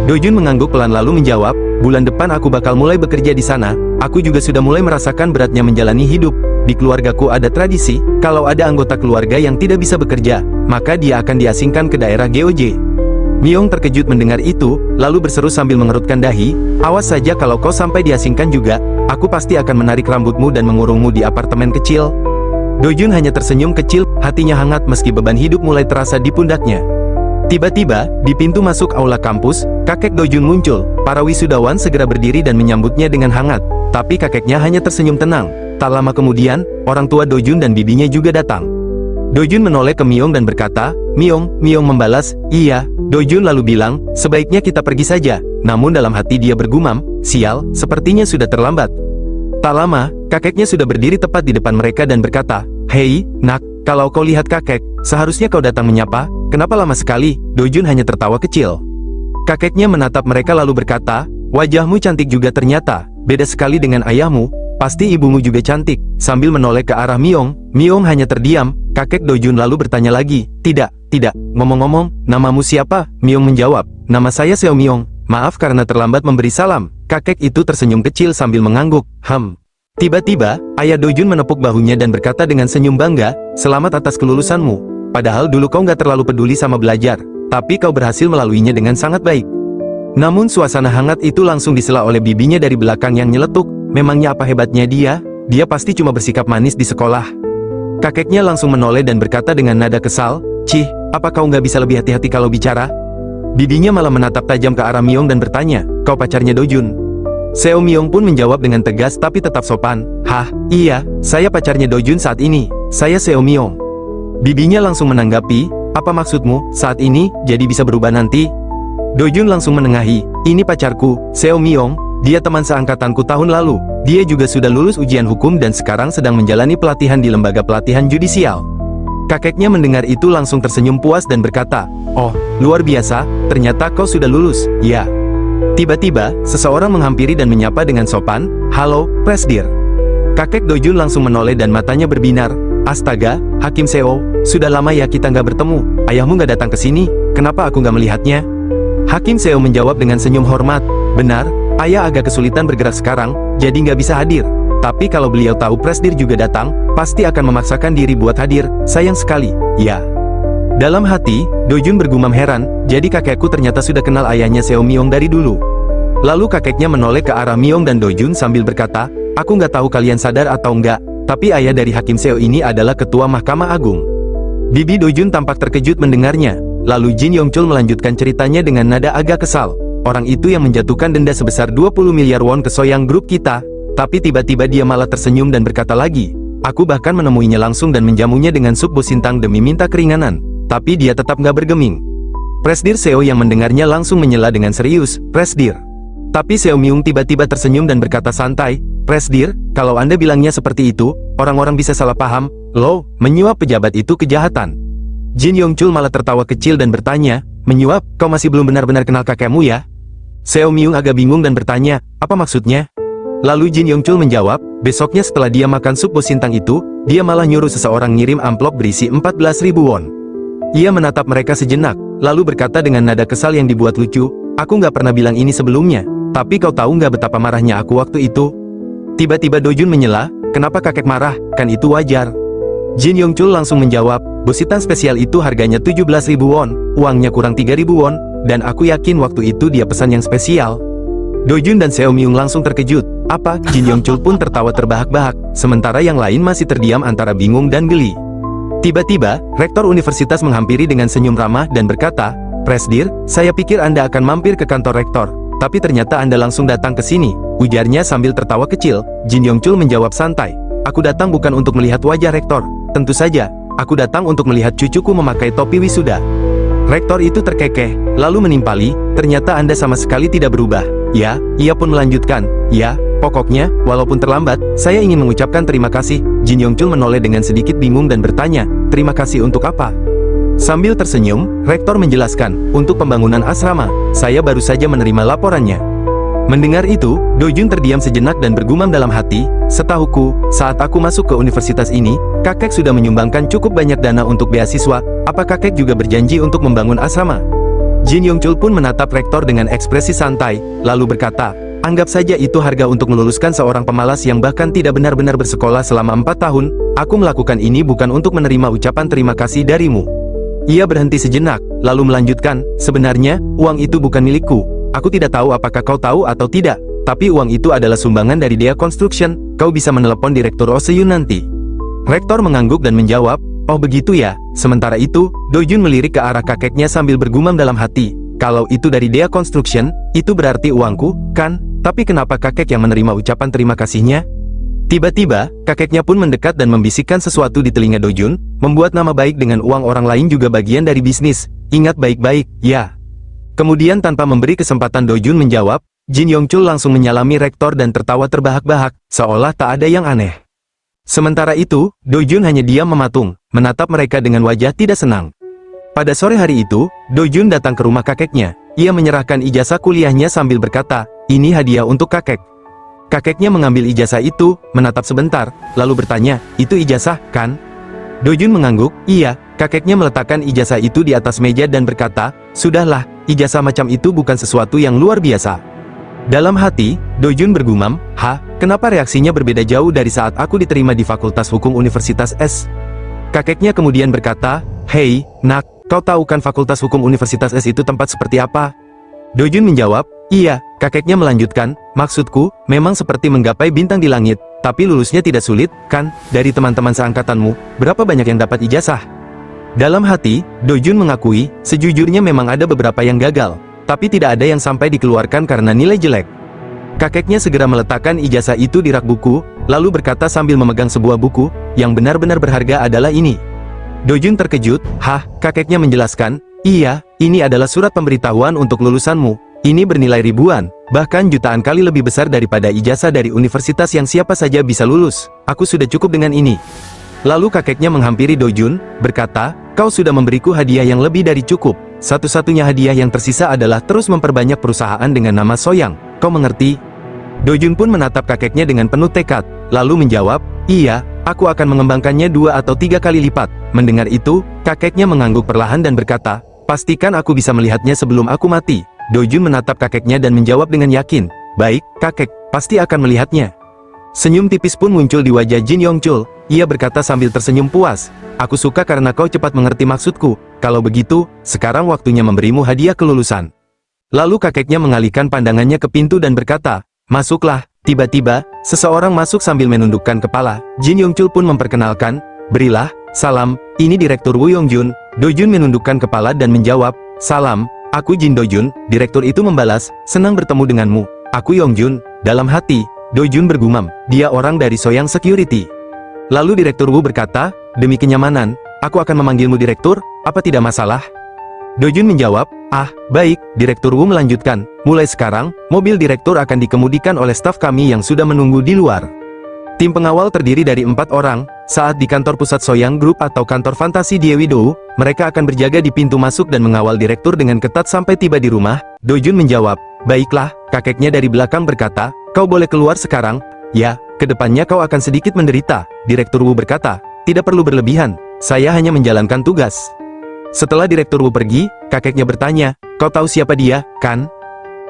Dojun mengangguk pelan lalu menjawab, bulan depan aku bakal mulai bekerja di sana, aku juga sudah mulai merasakan beratnya menjalani hidup. Di keluargaku ada tradisi, kalau ada anggota keluarga yang tidak bisa bekerja, maka dia akan diasingkan ke daerah GOJ. Myung terkejut mendengar itu, lalu berseru sambil mengerutkan dahi, awas saja kalau kau sampai diasingkan juga, aku pasti akan menarik rambutmu dan mengurungmu di apartemen kecil. Dojun hanya tersenyum kecil, hatinya hangat meski beban hidup mulai terasa di pundaknya. Tiba-tiba, di pintu masuk aula kampus, kakek Dojun muncul, para wisudawan segera berdiri dan menyambutnya dengan hangat, tapi kakeknya hanya tersenyum tenang. Tak lama kemudian, orang tua Dojun dan bibinya juga datang. Dojun menoleh ke Myung dan berkata, Myung membalas, iya. Dojun lalu bilang, sebaiknya kita pergi saja. Namun dalam hati dia bergumam, sial, sepertinya sudah terlambat. Tak lama, kakeknya sudah berdiri tepat di depan mereka dan berkata, hei, nak, kalau kau lihat kakek, seharusnya kau datang menyapa, kenapa lama sekali? Dojun hanya tertawa kecil. Kakeknya menatap mereka lalu berkata, wajahmu cantik juga ternyata, beda sekali dengan ayahmu, pasti ibumu juga cantik. Sambil menoleh ke arah Myung hanya terdiam. Kakek Dojun lalu bertanya lagi, tidak, ngomong-ngomong, namamu siapa? Myung menjawab, nama saya Seo Myung, maaf karena terlambat memberi salam. Kakek itu tersenyum kecil sambil mengangguk, Tiba-tiba, ayah Dojun menepuk bahunya dan berkata dengan senyum bangga, selamat atas kelulusanmu. Padahal dulu kau nggak terlalu peduli sama belajar, tapi kau berhasil melaluinya dengan sangat baik. Namun suasana hangat itu langsung disela oleh bibinya dari belakang yang nyeletuk, memangnya apa hebatnya dia? Dia pasti cuma bersikap manis di sekolah. Kakeknya langsung menoleh dan berkata dengan nada kesal, Cih, apa kau nggak bisa lebih hati-hati kalau bicara? Bibinya malah menatap tajam ke arah Myung dan bertanya, kau pacarnya Dojun? Seo Myung pun menjawab dengan tegas tapi tetap sopan, hah, iya, saya pacarnya Dojun saat ini, saya Seo Myung. Bibinya langsung menanggapi, apa maksudmu, saat ini, jadi bisa berubah nanti? Dojun langsung menengahi, ini pacarku, Seo Myung, dia teman seangkatanku tahun lalu, dia juga sudah lulus ujian hukum dan sekarang sedang menjalani pelatihan di lembaga pelatihan judisial. Kakeknya mendengar itu langsung tersenyum puas dan berkata, oh, luar biasa, ternyata kau sudah lulus, ya. Tiba-tiba, seseorang menghampiri dan menyapa dengan sopan, halo, Presdir. Kakek Dojun langsung menoleh dan matanya berbinar, astaga, Hakim Seo, sudah lama ya kita nggak bertemu, ayahmu nggak datang ke sini, kenapa aku nggak melihatnya? Hakim Seo menjawab dengan senyum hormat, benar, ayah agak kesulitan bergerak sekarang, jadi nggak bisa hadir. Tapi kalau beliau tahu Presdir juga datang, pasti akan memaksakan diri buat hadir, sayang sekali, ya. Dalam hati, Dojun bergumam heran, jadi kakekku ternyata sudah kenal ayahnya Seo Myung dari dulu. Lalu kakeknya menoleh ke arah Myung dan Dojun sambil berkata, aku nggak tahu kalian sadar atau enggak, tapi ayah dari Hakim Seo ini adalah Ketua Mahkamah Agung. Bibi Dojun tampak terkejut mendengarnya, lalu Jin Yongchul melanjutkan ceritanya dengan nada agak kesal. Orang itu yang menjatuhkan denda sebesar 20 miliar won ke Soyang Group kita. Tapi tiba-tiba dia malah tersenyum dan berkata lagi, aku bahkan menemuinya langsung dan menjamunya dengan sup bosintang demi minta keringanan. Tapi dia tetap nggak bergeming. Presdir Seo yang mendengarnya langsung menyela dengan serius, Presdir. Tapi Seo Myung tiba-tiba tersenyum dan berkata santai, Presdir, kalau Anda bilangnya seperti itu, orang-orang bisa salah paham, loh, menyuap pejabat itu kejahatan. Jin Yongchul malah tertawa kecil dan bertanya, menyuap, kau masih belum benar-benar kenal kakekmu ya? Seo Myung agak bingung dan bertanya, apa maksudnya? Lalu Jin Yongchul menjawab, besoknya setelah dia makan sup bosintang itu, dia malah nyuruh seseorang ngirim amplop berisi 14.000 won. Ia menatap mereka sejenak, lalu berkata dengan nada kesal yang dibuat lucu, aku nggak pernah bilang ini sebelumnya, tapi kau tahu nggak betapa marahnya aku waktu itu? Tiba-tiba Dojun menyela, kenapa kakek marah, kan itu wajar. Jin Yongchul langsung menjawab, bositan spesial itu harganya 17.000 won, uangnya kurang 3.000 won, dan aku yakin waktu itu dia pesan yang spesial. Dojun dan Seo Myung langsung terkejut, apa? Jin Yongchul pun tertawa terbahak-bahak, sementara yang lain masih terdiam antara bingung dan geli. Tiba-tiba, rektor universitas menghampiri dengan senyum ramah dan berkata, Presdir, saya pikir Anda akan mampir ke kantor rektor, tapi ternyata Anda langsung datang ke sini, ujarnya sambil tertawa kecil. Jin Yongchul menjawab santai, aku datang bukan untuk melihat wajah rektor, tentu saja, aku datang untuk melihat cucuku memakai topi wisuda. Rektor itu terkekeh, lalu menimpali, ternyata Anda sama sekali tidak berubah. Ya, ia pun melanjutkan, ya, pokoknya, walaupun terlambat, saya ingin mengucapkan terima kasih. Jin Yongchul menoleh dengan sedikit bingung dan bertanya, terima kasih untuk apa? Sambil tersenyum, Rektor menjelaskan, untuk pembangunan asrama, saya baru saja menerima laporannya. Mendengar itu, Dojun terdiam sejenak dan bergumam dalam hati, setahuku, saat aku masuk ke universitas ini, kakek sudah menyumbangkan cukup banyak dana untuk beasiswa, apa kakek juga berjanji untuk membangun asrama? Jin Yongchul pun menatap Rektor dengan ekspresi santai, lalu berkata, anggap saja itu harga untuk meluluskan seorang pemalas yang bahkan tidak benar-benar bersekolah selama 4 tahun, aku melakukan ini bukan untuk menerima ucapan terima kasih darimu. Ia berhenti sejenak, lalu melanjutkan, sebenarnya, uang itu bukan milikku. Aku tidak tahu apakah kau tahu atau tidak, tapi uang itu adalah sumbangan dari Dea Construction, kau bisa menelepon Direktur Oh Se-Yun nanti. Rektor mengangguk dan menjawab, oh begitu ya. Sementara itu, Dojun melirik ke arah kakeknya sambil bergumam dalam hati, kalau itu dari Dea Construction, itu berarti uangku, kan? Tapi kenapa kakek yang menerima ucapan terima kasihnya? Tiba-tiba, kakeknya pun mendekat dan membisikkan sesuatu di telinga Dojun, membuat nama baik dengan uang orang lain juga bagian dari bisnis, ingat baik-baik, ya. Kemudian tanpa memberi kesempatan Dojun menjawab, Jin Yongchul langsung menyalami Rektor dan tertawa terbahak-bahak, seolah tak ada yang aneh. Sementara itu, Dojun hanya diam mematung, menatap mereka dengan wajah tidak senang. Pada sore hari itu, Dojun datang ke rumah kakeknya. Ia menyerahkan ijazah kuliahnya sambil berkata, ini hadiah untuk kakek. Kakeknya mengambil ijazah itu, menatap sebentar, lalu bertanya, itu ijazah, kan? Dojun mengangguk, iya. Kakeknya meletakkan ijazah itu di atas meja dan berkata, sudahlah, ijazah macam itu bukan sesuatu yang luar biasa. Dalam hati, Dojun bergumam, kenapa reaksinya berbeda jauh dari saat aku diterima di Fakultas Hukum Universitas S? Kakeknya kemudian berkata, hei, nak, kau tahu kan Fakultas Hukum Universitas S itu tempat seperti apa? Dojun menjawab, iya. Kakeknya melanjutkan, maksudku, memang seperti menggapai bintang di langit, tapi lulusnya tidak sulit, kan? Dari teman-teman seangkatanmu, berapa banyak yang dapat ijazah? Dalam hati, Dojun mengakui, sejujurnya memang ada beberapa yang gagal, tapi tidak ada yang sampai dikeluarkan karena nilai jelek. Kakeknya segera meletakkan ijazah itu di rak buku, lalu berkata sambil memegang sebuah buku, yang benar-benar berharga adalah ini. Dojun terkejut, kakeknya menjelaskan, iya, ini adalah surat pemberitahuan untuk lulusanmu, ini bernilai ribuan, bahkan jutaan kali lebih besar daripada ijazah dari universitas yang siapa saja bisa lulus, aku sudah cukup dengan ini. Lalu kakeknya menghampiri Dojun, berkata, kau sudah memberiku hadiah yang lebih dari cukup. Satu-satunya hadiah yang tersisa adalah terus memperbanyak perusahaan dengan nama Soyang. Kau mengerti? Dojun pun menatap kakeknya dengan penuh tekad, lalu menjawab, iya, aku akan mengembangkannya 2 atau 3 kali lipat. Mendengar itu, kakeknya mengangguk perlahan dan berkata, pastikan aku bisa melihatnya sebelum aku mati. Dojun menatap kakeknya dan menjawab dengan yakin, baik, kakek, pasti akan melihatnya. Senyum tipis pun muncul di wajah Jin Yongchul. Ia berkata sambil tersenyum puas, aku suka karena kau cepat mengerti maksudku. Kalau begitu, sekarang waktunya memberimu hadiah kelulusan. Lalu kakeknya mengalihkan pandangannya ke pintu dan berkata, masuklah. Tiba-tiba, seseorang masuk sambil menundukkan kepala. Jin Yongchul pun memperkenalkan, berilah, salam, ini Direktur Woo Yongjun. Dojun menundukkan kepala dan menjawab, salam, aku Jin Dojun. Direktur itu membalas, senang bertemu denganmu. Aku Yongjun. Dalam hati, Dojun bergumam, dia orang dari Soyang Security. Lalu Direktur Wu berkata, demi kenyamanan, aku akan memanggilmu Direktur, apa tidak masalah? Dojun menjawab, baik. Direktur Wu melanjutkan, mulai sekarang, mobil Direktur akan dikemudikan oleh staf kami yang sudah menunggu di luar. Tim pengawal terdiri dari 4 orang, saat di kantor pusat Soyang Group atau kantor fantasi Diewidou, mereka akan berjaga di pintu masuk dan mengawal Direktur dengan ketat sampai tiba di rumah. Dojun menjawab, baiklah. Kakeknya dari belakang berkata, kau boleh keluar sekarang. Ya, kedepannya kau akan sedikit menderita. Direktur Wu berkata, tidak perlu berlebihan, saya hanya menjalankan tugas. Setelah Direktur Wu pergi, kakeknya bertanya, kau tahu siapa dia, kan?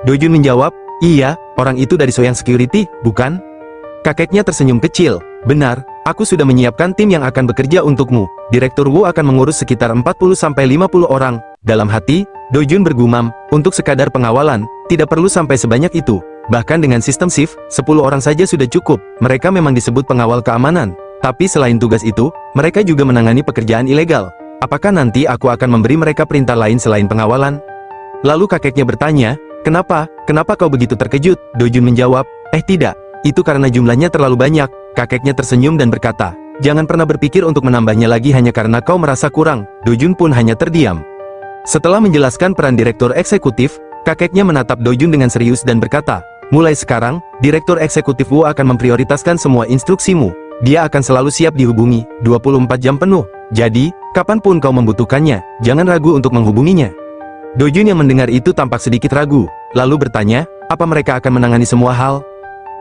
Dojun menjawab, iya, orang itu dari Soyang Security, bukan? Kakeknya tersenyum kecil, benar, aku sudah menyiapkan tim yang akan bekerja untukmu. Direktur Wu akan mengurus sekitar 40-50 orang. Dalam hati, Dojun bergumam, untuk sekadar pengawalan, tidak perlu sampai sebanyak itu. Bahkan dengan sistem shift, 10 orang saja sudah cukup. Mereka memang disebut pengawal keamanan. Tapi selain tugas itu, mereka juga menangani pekerjaan ilegal. Apakah nanti aku akan memberi mereka perintah lain selain pengawalan? Lalu kakeknya bertanya, kenapa? Kenapa kau begitu terkejut? Dojun menjawab, tidak. Itu karena jumlahnya terlalu banyak. Kakeknya tersenyum dan berkata, jangan pernah berpikir untuk menambahnya lagi hanya karena kau merasa kurang. Dojun pun hanya terdiam. Setelah menjelaskan peran direktur eksekutif, kakeknya menatap Dojun dengan serius dan berkata, mulai sekarang, direktur eksekutif Wu akan memprioritaskan semua instruksimu. Dia akan selalu siap dihubungi, 24 jam penuh. Jadi, kapanpun kau membutuhkannya, jangan ragu untuk menghubunginya. Dojun yang mendengar itu tampak sedikit ragu, lalu bertanya, apa mereka akan menangani semua hal?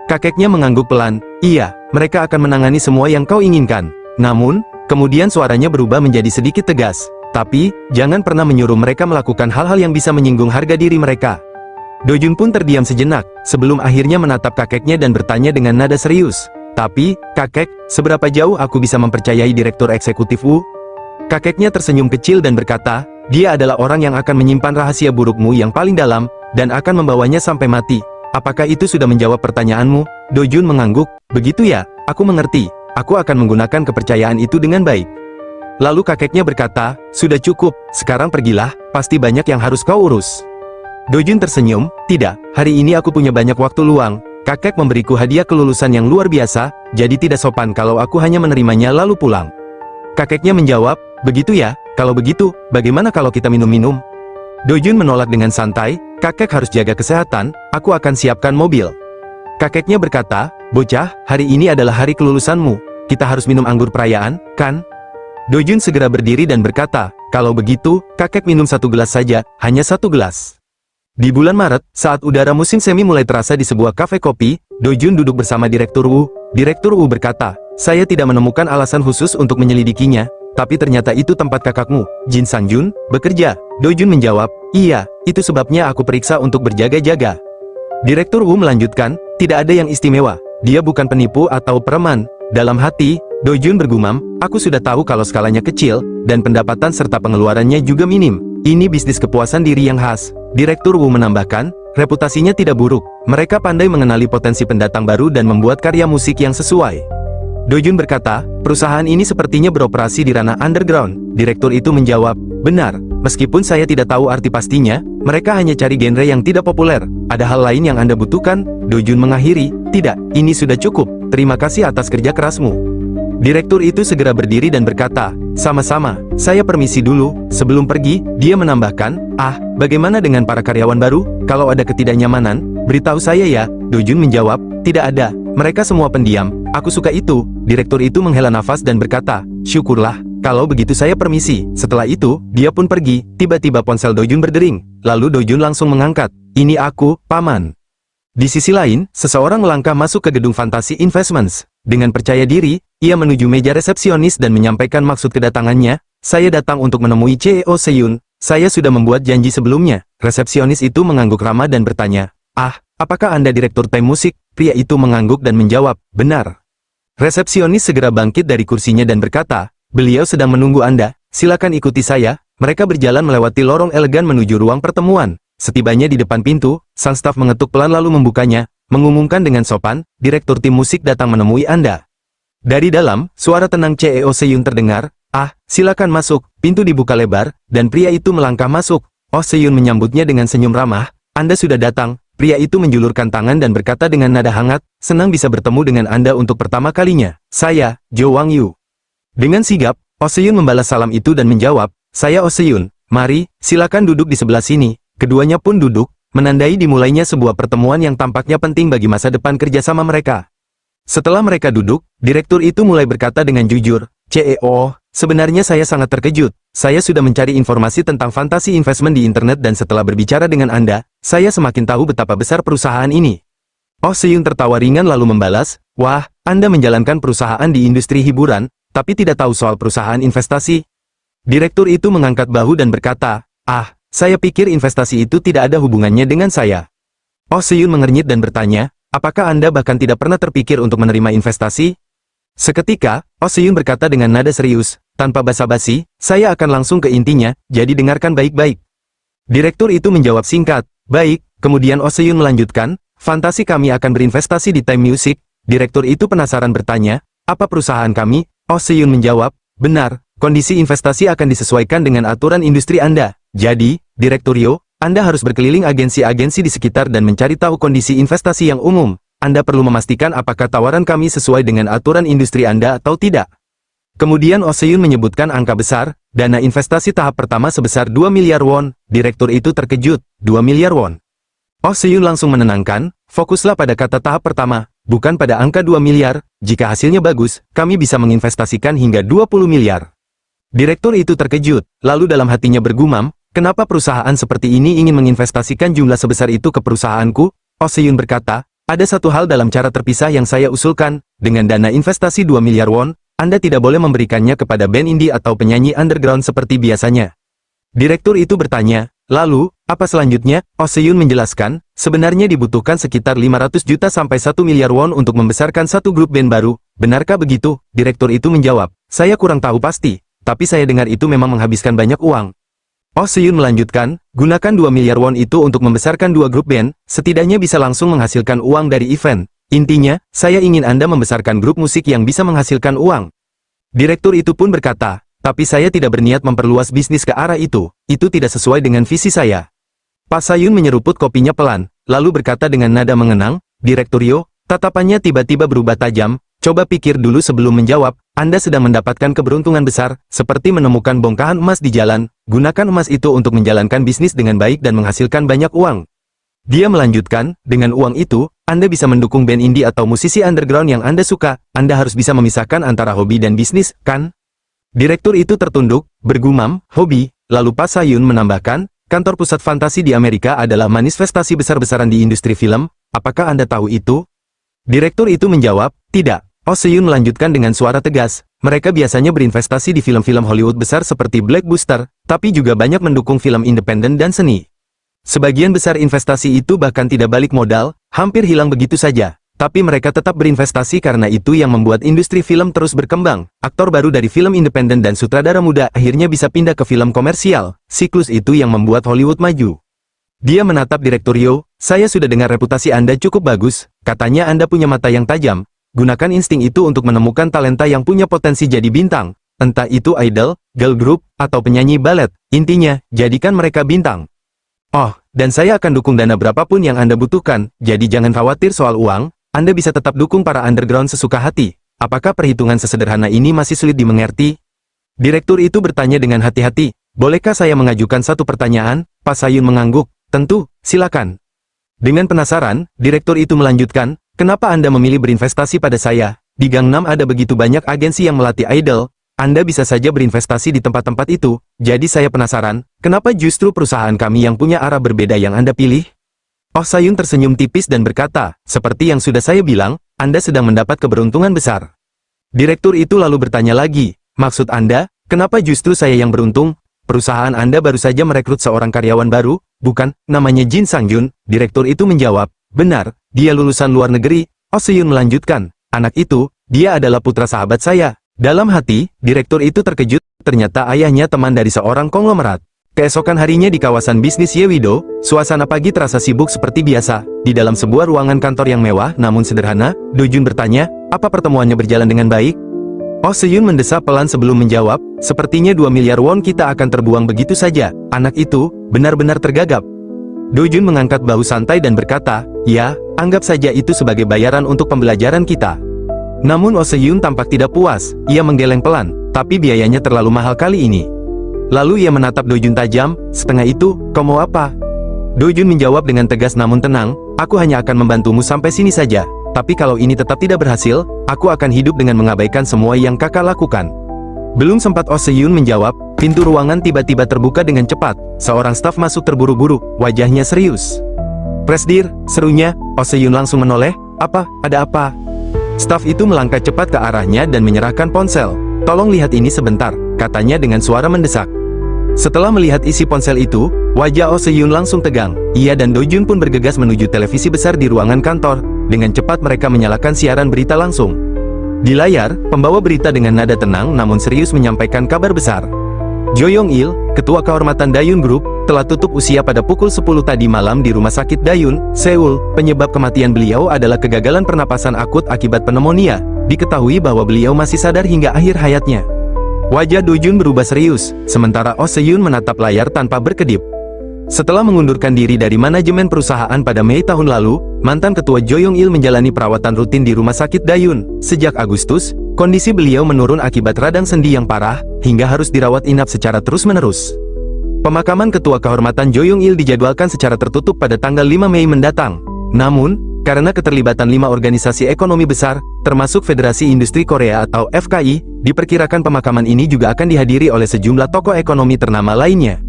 Kakeknya mengangguk pelan, iya, mereka akan menangani semua yang kau inginkan. Namun, kemudian suaranya berubah menjadi sedikit tegas. Tapi, jangan pernah menyuruh mereka melakukan hal-hal yang bisa menyinggung harga diri mereka. Dojun pun terdiam sejenak, sebelum akhirnya menatap kakeknya dan bertanya dengan nada serius. Tapi, kakek, seberapa jauh aku bisa mempercayai direktur eksekutif Wu? Kakeknya tersenyum kecil dan berkata, dia adalah orang yang akan menyimpan rahasia burukmu yang paling dalam, dan akan membawanya sampai mati. Apakah itu sudah menjawab pertanyaanmu? Dojun mengangguk, begitu ya, aku mengerti. Aku akan menggunakan kepercayaan itu dengan baik. Lalu kakeknya berkata, sudah cukup, sekarang pergilah, pasti banyak yang harus kau urus. Dojun tersenyum, tidak, hari ini aku punya banyak waktu luang, kakek memberiku hadiah kelulusan yang luar biasa, jadi tidak sopan kalau aku hanya menerimanya lalu pulang. Kakeknya menjawab, begitu ya, kalau begitu, bagaimana kalau kita minum-minum? Dojun menolak dengan santai, kakek harus jaga kesehatan, aku akan siapkan mobil. Kakeknya berkata, bocah, hari ini adalah hari kelulusanmu, kita harus minum anggur perayaan, kan? Dojun segera berdiri dan berkata, kalau begitu, kakek minum satu gelas saja, hanya satu gelas. Di bulan Maret, saat udara musim semi mulai terasa di sebuah kafe kopi, Dojun duduk bersama Direktur Wu. Direktur Wu berkata, saya tidak menemukan alasan khusus untuk menyelidikinya, tapi ternyata itu tempat kakakmu, Jin Sangjun, bekerja. Dojun menjawab, iya, itu sebabnya aku periksa untuk berjaga-jaga. Direktur Wu melanjutkan, tidak ada yang istimewa, dia bukan penipu atau preman. Dalam hati, Dojun bergumam, aku sudah tahu kalau skalanya kecil, dan pendapatan serta pengeluarannya juga minim. Ini bisnis kepuasan diri yang khas. Direktur Wu menambahkan, reputasinya tidak buruk. Mereka pandai mengenali potensi pendatang baru dan membuat karya musik yang sesuai. Dojun berkata, perusahaan ini sepertinya beroperasi di ranah underground. Direktur itu menjawab, benar, meskipun saya tidak tahu arti pastinya, mereka hanya cari genre yang tidak populer. Ada hal lain yang Anda butuhkan? Dojun mengakhiri, tidak, ini sudah cukup. Terima kasih atas kerja kerasmu. Direktur itu segera berdiri dan berkata, sama-sama, saya permisi dulu. Sebelum pergi, dia menambahkan, bagaimana dengan para karyawan baru? Kalau ada ketidaknyamanan, beritahu saya ya. Dojun menjawab, tidak ada, mereka semua pendiam, aku suka itu. Direktur itu menghela nafas dan berkata, syukurlah, kalau begitu saya permisi. Setelah itu, dia pun pergi. Tiba-tiba ponsel Dojun berdering, lalu Dojun langsung mengangkat, ini aku, paman. Di sisi lain, seseorang melangkah masuk ke gedung Fantasy Investments. Dengan percaya diri, ia menuju meja resepsionis dan menyampaikan maksud kedatangannya, saya datang untuk menemui CEO Seyun, saya sudah membuat janji sebelumnya. Resepsionis itu mengangguk ramah dan bertanya, apakah Anda direktur Time Music? Pria itu mengangguk dan menjawab, benar. Resepsionis segera bangkit dari kursinya dan berkata, beliau sedang menunggu Anda, silakan ikuti saya. Mereka berjalan melewati lorong elegan menuju ruang pertemuan. Setibanya di depan pintu, sang staf mengetuk pelan lalu membukanya, mengumumkan dengan sopan, direktur tim musik datang menemui Anda. Dari dalam, suara tenang CEO Seyun terdengar, silakan masuk. Pintu dibuka lebar, dan pria itu melangkah masuk. Seyun menyambutnya dengan senyum ramah, Anda sudah datang. Pria itu menjulurkan tangan dan berkata dengan nada hangat, senang bisa bertemu dengan Anda untuk pertama kalinya. Saya, Jo Wang Yu. Dengan sigap, Seyun membalas salam itu dan menjawab, saya Seyun, mari, silakan duduk di sebelah sini. Keduanya pun duduk, menandai dimulainya sebuah pertemuan yang tampaknya penting bagi masa depan kerjasama mereka. Setelah mereka duduk, direktur itu mulai berkata dengan jujur, CEO, sebenarnya saya sangat terkejut. Saya sudah mencari informasi tentang Fantasy Investment di internet dan setelah berbicara dengan Anda, saya semakin tahu betapa besar perusahaan ini. Seyun tertawa ringan lalu membalas, wah, Anda menjalankan perusahaan di industri hiburan, tapi tidak tahu soal perusahaan investasi. Direktur itu mengangkat bahu dan berkata, saya pikir investasi itu tidak ada hubungannya dengan saya. Seyun mengernyit dan bertanya, apakah Anda bahkan tidak pernah terpikir untuk menerima investasi? Seketika, Seyun berkata dengan nada serius, tanpa basa-basi, saya akan langsung ke intinya, jadi dengarkan baik-baik. Direktur itu menjawab singkat, baik, kemudian Seyun melanjutkan, fantasi kami akan berinvestasi di Time Music. Direktur itu penasaran bertanya, apa perusahaan kami? Seyun menjawab, benar, kondisi investasi akan disesuaikan dengan aturan industri Anda. Jadi, Direktur Yo, Anda harus berkeliling agensi-agensi di sekitar dan mencari tahu kondisi investasi yang umum. Anda perlu memastikan apakah tawaran kami sesuai dengan aturan industri Anda atau tidak. Kemudian Oh Se-yun menyebutkan angka besar, dana investasi tahap pertama sebesar 2 miliar won. Direktur itu terkejut, 2 miliar won. Oh Se-yun langsung menenangkan, fokuslah pada kata tahap pertama, bukan pada angka 2 miliar, jika hasilnya bagus, kami bisa menginvestasikan hingga 20 miliar. Direktur itu terkejut, lalu dalam hatinya bergumam, kenapa perusahaan seperti ini ingin menginvestasikan jumlah sebesar itu ke perusahaanku? Oh Se-yun berkata, ada satu hal dalam cara terpisah yang saya usulkan, dengan dana investasi 2 miliar won, Anda tidak boleh memberikannya kepada band indie atau penyanyi underground seperti biasanya. Direktur itu bertanya, lalu, apa selanjutnya? Oh Se-yun menjelaskan, sebenarnya dibutuhkan sekitar 500 juta sampai 1 miliar won untuk membesarkan satu grup band baru. Benarkah begitu? Direktur itu menjawab, saya kurang tahu pasti, tapi saya dengar itu memang menghabiskan banyak uang. Oh Se-yun melanjutkan, gunakan 2 miliar won itu untuk membesarkan dua grup band, setidaknya bisa langsung menghasilkan uang dari event. Intinya, saya ingin Anda membesarkan grup musik yang bisa menghasilkan uang. Direktur itu pun berkata, tapi saya tidak berniat memperluas bisnis ke arah itu tidak sesuai dengan visi saya. Pak Se-yun menyeruput kopinya pelan, lalu berkata dengan nada mengenang, Direktur Yo, tatapannya tiba-tiba berubah tajam, coba pikir dulu sebelum menjawab, Anda sedang mendapatkan keberuntungan besar, seperti menemukan bongkahan emas di jalan, gunakan emas itu untuk menjalankan bisnis dengan baik dan menghasilkan banyak uang. Dia melanjutkan, dengan uang itu, Anda bisa mendukung band indie atau musisi underground yang Anda suka, Anda harus bisa memisahkan antara hobi dan bisnis, kan? Direktur itu tertunduk, bergumam, hobi, lalu Pak Se-yun menambahkan, kantor pusat fantasi di Amerika adalah manifestasi besar-besaran di industri film, apakah Anda tahu itu? Direktur itu menjawab, tidak. Oh Se-yun melanjutkan dengan suara tegas, mereka biasanya berinvestasi di film-film Hollywood besar seperti Blockbuster, tapi juga banyak mendukung film independen dan seni. Sebagian besar investasi itu bahkan tidak balik modal, hampir hilang begitu saja. Tapi mereka tetap berinvestasi karena itu yang membuat industri film terus berkembang. Aktor baru dari film independen dan sutradara muda akhirnya bisa pindah ke film komersial. Siklus itu yang membuat Hollywood maju. Dia menatap Direktur Yo, saya sudah dengar reputasi Anda cukup bagus, katanya Anda punya mata yang tajam. Gunakan insting itu untuk menemukan talenta yang punya potensi jadi bintang. Entah itu idol, girl group, atau penyanyi balet. Intinya, jadikan mereka bintang. Oh, dan saya akan dukung dana berapapun yang Anda butuhkan, jadi jangan khawatir soal uang, Anda bisa tetap dukung para underground sesuka hati. Apakah perhitungan sesederhana ini masih sulit dimengerti? Direktur itu bertanya dengan hati-hati, bolehkah saya mengajukan satu pertanyaan? Pak Se-yun mengangguk, tentu, silakan. Dengan penasaran, direktur itu melanjutkan, kenapa Anda memilih berinvestasi pada saya? Di Gangnam ada begitu banyak agensi yang melatih idol, Anda bisa saja berinvestasi di tempat-tempat itu, jadi saya penasaran, kenapa justru perusahaan kami yang punya arah berbeda yang Anda pilih? Oh Se-yun tersenyum tipis dan berkata, seperti yang sudah saya bilang, Anda sedang mendapat keberuntungan besar. Direktur itu lalu bertanya lagi, maksud Anda, kenapa justru saya yang beruntung? Perusahaan Anda baru saja merekrut seorang karyawan baru, bukan? Namanya Jin Sang-jun. Direktur itu menjawab, benar, dia lulusan luar negeri. Oh Se-yun melanjutkan, anak itu, dia adalah putra sahabat saya. Dalam hati, direktur itu terkejut, ternyata ayahnya teman dari seorang konglomerat. Keesokan harinya di kawasan bisnis Yewido, suasana pagi terasa sibuk seperti biasa. Di dalam sebuah ruangan kantor yang mewah namun sederhana, Do-jun bertanya, apa pertemuannya berjalan dengan baik? Oh Se-yun mendesah pelan sebelum menjawab, sepertinya 2 miliar won kita akan terbuang begitu saja. Anak itu, benar-benar tergagap. Do-jun mengangkat bahu santai dan berkata, ya, anggap saja itu sebagai bayaran untuk pembelajaran kita. Namun Oh Se-yun tampak tidak puas, ia menggeleng pelan, tapi biayanya terlalu mahal kali ini. Lalu ia menatap Do-jun tajam, setengah itu, kau mau apa? Do-jun menjawab dengan tegas namun tenang, aku hanya akan membantumu sampai sini saja, tapi kalau ini tetap tidak berhasil, aku akan hidup dengan mengabaikan semua yang kakak lakukan. Belum sempat Oh Se-yun menjawab, pintu ruangan tiba-tiba terbuka dengan cepat, seorang staf masuk terburu-buru, wajahnya serius. Presdir, serunya, Oh Se-yun langsung menoleh, apa, ada apa? Staf itu melangkah cepat ke arahnya dan menyerahkan ponsel. Tolong lihat ini sebentar, katanya dengan suara mendesak. Setelah melihat isi ponsel itu, wajah Oh Se-yun langsung tegang. Ia dan Do-jun pun bergegas menuju televisi besar di ruangan kantor. Dengan cepat mereka menyalakan siaran berita langsung. Di layar, pembawa berita dengan nada tenang namun serius menyampaikan kabar besar. Jo Yong-il, ketua kehormatan Dayun Group, telah tutup usia pada pukul 10 tadi malam di Rumah Sakit Dayun, Seoul. Penyebab kematian beliau adalah kegagalan pernapasan akut akibat pneumonia. Diketahui bahwa beliau masih sadar hingga akhir hayatnya. Wajah Do-jun berubah serius, sementara Oh Se-yun menatap layar tanpa berkedip. Setelah mengundurkan diri dari manajemen perusahaan pada Mei tahun lalu, mantan ketua Jo Yong-il menjalani perawatan rutin di Rumah Sakit Dayun. Sejak Agustus, Kondisi beliau menurun akibat radang sendi yang parah, hingga harus dirawat inap secara terus-menerus. Pemakaman Ketua Kehormatan Jo Young Il dijadwalkan secara tertutup pada tanggal 5 Mei mendatang. Namun, karena keterlibatan 5 organisasi ekonomi besar, termasuk Federasi Industri Korea atau FKI, diperkirakan pemakaman ini juga akan dihadiri oleh sejumlah tokoh ekonomi ternama lainnya.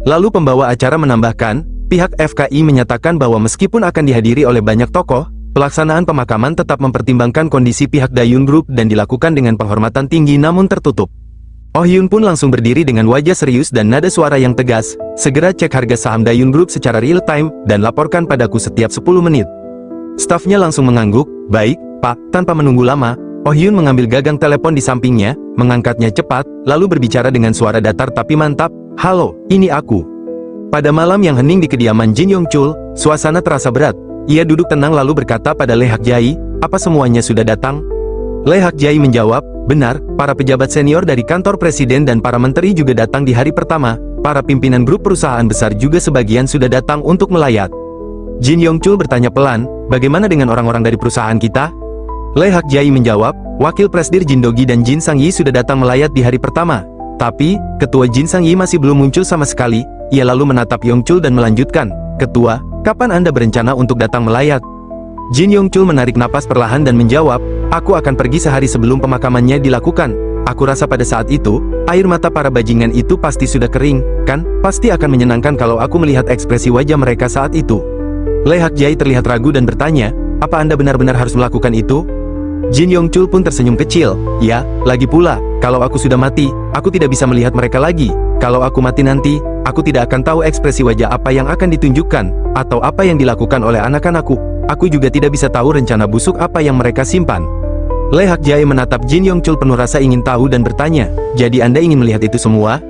Lalu pembawa acara menambahkan, pihak FKI menyatakan bahwa meskipun akan dihadiri oleh banyak tokoh, pelaksanaan pemakaman tetap mempertimbangkan kondisi pihak Daeun Group dan dilakukan dengan penghormatan tinggi namun tertutup. Oh Hyun pun langsung berdiri dengan wajah serius dan nada suara yang tegas, segera cek harga saham Daeun Group secara real time, dan laporkan padaku setiap 10 menit. Stafnya langsung mengangguk, baik, Pak, tanpa menunggu lama, Oh Hyun mengambil gagang telepon di sampingnya, mengangkatnya cepat, lalu berbicara dengan suara datar tapi mantap, halo, ini aku. Pada malam yang hening di kediaman Jin Yong Chul, suasana terasa berat. Ia duduk tenang lalu berkata pada Lee Hak Jae, apa semuanya sudah datang? Lee Hak Jae menjawab, benar, para pejabat senior dari kantor presiden dan para menteri juga datang di hari pertama, para pimpinan grup perusahaan besar juga sebagian sudah datang untuk melayat. Jin Yong Chul bertanya pelan, bagaimana dengan orang-orang dari perusahaan kita? Lee Hak Jae menjawab, Wakil Presdir Jin Do-gi dan Jin Sang-yi sudah datang melayat di hari pertama. Tapi, Ketua Jin Sang-yi masih belum muncul sama sekali. Ia lalu menatap Yong Chul dan melanjutkan, Ketua, kapan Anda berencana untuk datang melayat? Jin Yong Chul menarik napas perlahan dan menjawab, aku akan pergi sehari sebelum pemakamannya dilakukan. Aku rasa pada saat itu, air mata para bajingan itu pasti sudah kering, kan? Pasti akan menyenangkan kalau aku melihat ekspresi wajah mereka saat itu. Lee Hak Jae terlihat ragu dan bertanya, apa Anda benar-benar harus melakukan itu? Jin Yong Chul pun tersenyum kecil, ya, lagi pula, kalau aku sudah mati, aku tidak bisa melihat mereka lagi. Kalau aku mati nanti, aku tidak akan tahu ekspresi wajah apa yang akan ditunjukkan, atau apa yang dilakukan oleh anak-anakku. Aku juga tidak bisa tahu rencana busuk apa yang mereka simpan. Lee Hak Jae menatap Jin Yong Chul penuh rasa ingin tahu dan bertanya, jadi Anda ingin melihat itu semua?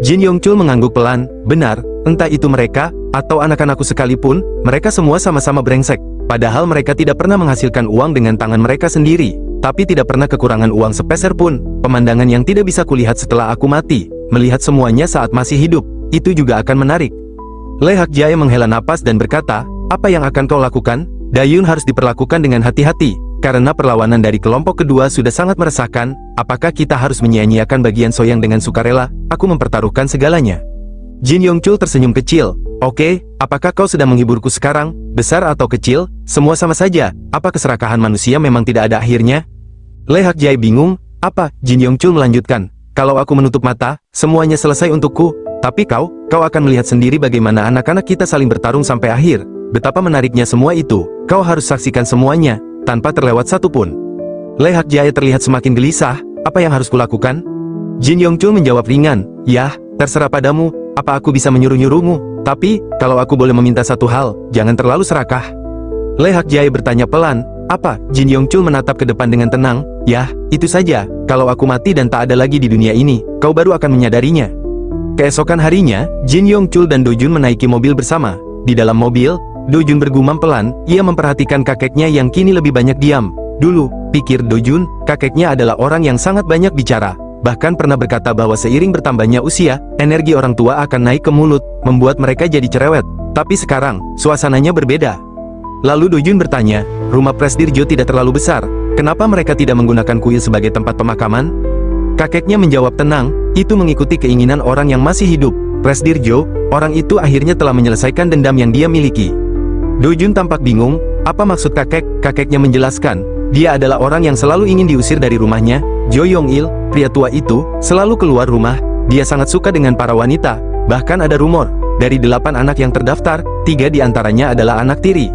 Jin Yong Chul mengangguk pelan, benar, entah itu mereka, atau anak-anakku sekalipun, mereka semua sama-sama brengsek. Padahal mereka tidak pernah menghasilkan uang dengan tangan mereka sendiri, tapi tidak pernah kekurangan uang sepeser pun. Pemandangan yang tidak bisa kulihat setelah aku mati, melihat semuanya saat masih hidup, itu juga akan menarik. Lee Hak Jae menghela napas dan berkata, apa yang akan kau lakukan? Daeun harus diperlakukan dengan hati-hati, karena perlawanan dari kelompok kedua sudah sangat meresahkan. Apakah kita harus menyia-nyiakan bagian Soyang dengan sukarela? Aku mempertaruhkan segalanya. Jin Yong Chul tersenyum kecil. Oke, apakah kau sedang menghiburku sekarang? Besar atau kecil, semua sama saja. Apa keserakahan manusia memang tidak ada akhirnya? Lee Hak Jae bingung. Apa? Jin Yong Chul melanjutkan. Kalau aku menutup mata, semuanya selesai untukku. Tapi kau akan melihat sendiri bagaimana anak-anak kita saling bertarung sampai akhir. Betapa menariknya semua itu. Kau harus saksikan semuanya, tanpa terlewat satu pun. Lee Hak Jae terlihat semakin gelisah. Apa yang harus kulakukan? Jin Yong Chul menjawab ringan. Yah, terserah padamu. Apa aku bisa menyuruh-nyuruhmu? Tapi, kalau aku boleh meminta satu hal, jangan terlalu serakah. Lee Hak Jae bertanya pelan, apa? Jin Yong Chul menatap ke depan dengan tenang, yah, itu saja, kalau aku mati dan tak ada lagi di dunia ini, kau baru akan menyadarinya. Keesokan harinya, Jin Yong Chul dan Do Jun menaiki mobil bersama. Di dalam mobil, Do Jun bergumam pelan, ia memperhatikan kakeknya yang kini lebih banyak diam. Dulu, pikir Do Jun, kakeknya adalah orang yang sangat banyak bicara. Bahkan pernah berkata bahwa seiring bertambahnya usia, energi orang tua akan naik ke mulut, membuat mereka jadi cerewet. Tapi sekarang, suasananya berbeda. Lalu Do Jun bertanya, rumah Presdir Jo tidak terlalu besar, kenapa mereka tidak menggunakan kuil sebagai tempat pemakaman? Kakeknya menjawab tenang, itu mengikuti keinginan orang yang masih hidup. Presdir Jo, orang itu akhirnya telah menyelesaikan dendam yang dia miliki. Do Jun tampak bingung, apa maksud kakek? Kakeknya menjelaskan, dia adalah orang yang selalu ingin diusir dari rumahnya. Jo Young Il, pria tua itu, selalu keluar rumah. Dia sangat suka dengan para wanita. Bahkan ada rumor, dari 8 anak yang terdaftar, 3 diantaranya adalah anak tiri.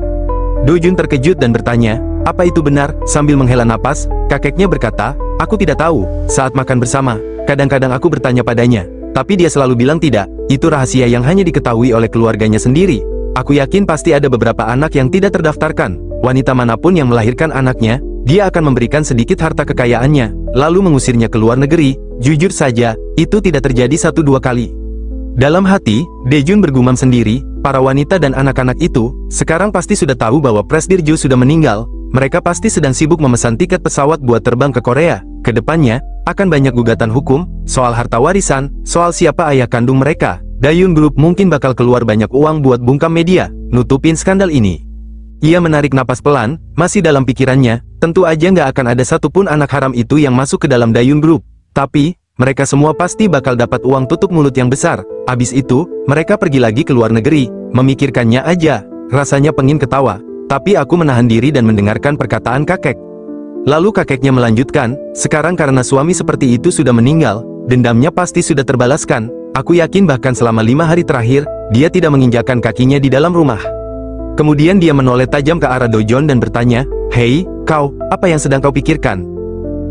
Do Jun terkejut dan bertanya, apa itu benar? Sambil menghela napas, kakeknya berkata, aku tidak tahu. Saat makan bersama, kadang-kadang aku bertanya padanya, tapi dia selalu bilang tidak. Itu rahasia yang hanya diketahui oleh keluarganya sendiri. Aku yakin pasti ada beberapa anak yang tidak terdaftarkan. Wanita manapun yang melahirkan anaknya, dia akan memberikan sedikit harta kekayaannya, lalu mengusirnya ke luar negeri. Jujur saja, itu tidak terjadi 1-2 kali. Dalam hati, Daejun bergumam sendiri, para wanita dan anak-anak itu, sekarang pasti sudah tahu bahwa Presdir Jo sudah meninggal. Mereka pasti sedang sibuk memesan tiket pesawat buat terbang ke Korea. Kedepannya, akan banyak gugatan hukum, soal harta warisan, soal siapa ayah kandung mereka. Daeun Group mungkin bakal keluar banyak uang buat bungkam media, nutupin skandal ini. Ia menarik napas pelan, masih dalam pikirannya, tentu aja nggak akan ada satupun anak haram itu yang masuk ke dalam Dayun Group. Tapi, mereka semua pasti bakal dapat uang tutup mulut yang besar. Abis itu, mereka pergi lagi ke luar negeri. Memikirkannya aja, rasanya pengin ketawa. Tapi aku menahan diri dan mendengarkan perkataan kakek. Lalu kakeknya melanjutkan, sekarang karena suami seperti itu sudah meninggal, dendamnya pasti sudah terbalaskan. Aku yakin bahkan selama 5 hari terakhir, dia tidak menginjakkan kakinya di dalam rumah. Kemudian dia menoleh tajam ke arah Dojon dan bertanya, "Hei, kau, apa yang sedang kau pikirkan?"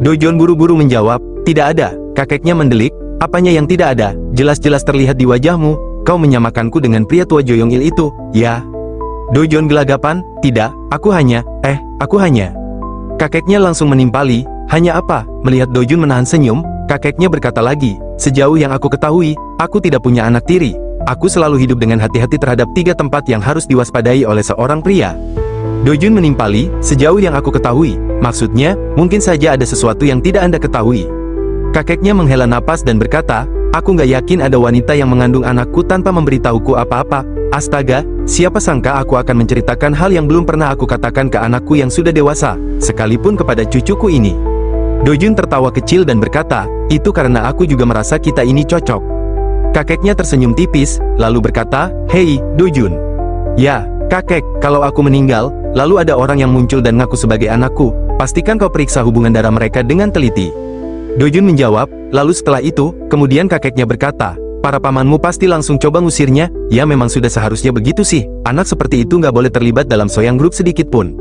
Dojon buru-buru menjawab, "Tidak ada." Kakeknya mendelik, "Apanya yang tidak ada? Jelas-jelas terlihat di wajahmu, kau menyamakanku dengan pria tua Joyongil itu, ya?" Dojon gelagapan, "Tidak, aku hanya. Kakeknya langsung menimpali, "Hanya apa?" Melihat Dojun menahan senyum, kakeknya berkata lagi, "Sejauh yang aku ketahui, aku tidak punya anak tiri. Aku selalu hidup dengan hati-hati terhadap 3 tempat yang harus diwaspadai oleh seorang pria." Dojun menimpali, "Sejauh yang aku ketahui, maksudnya, mungkin saja ada sesuatu yang tidak Anda ketahui." Kakeknya menghela napas dan berkata, "Aku nggak yakin ada wanita yang mengandung anakku tanpa memberitahuku apa-apa. Astaga, siapa sangka aku akan menceritakan hal yang belum pernah aku katakan ke anakku yang sudah dewasa, sekalipun kepada cucuku ini." Dojun tertawa kecil dan berkata, "Itu karena aku juga merasa kita ini cocok." Kakeknya tersenyum tipis, lalu berkata, "Hei, Dojun. Ya, kakek, kalau aku meninggal, lalu ada orang yang muncul dan ngaku sebagai anakku, pastikan kau periksa hubungan darah mereka dengan teliti." Dojun menjawab, lalu setelah itu, kemudian kakeknya berkata, "Para pamanmu pasti langsung coba ngusirnya." "Ya memang sudah seharusnya begitu sih, anak seperti itu nggak boleh terlibat dalam Soyang Group sedikit pun."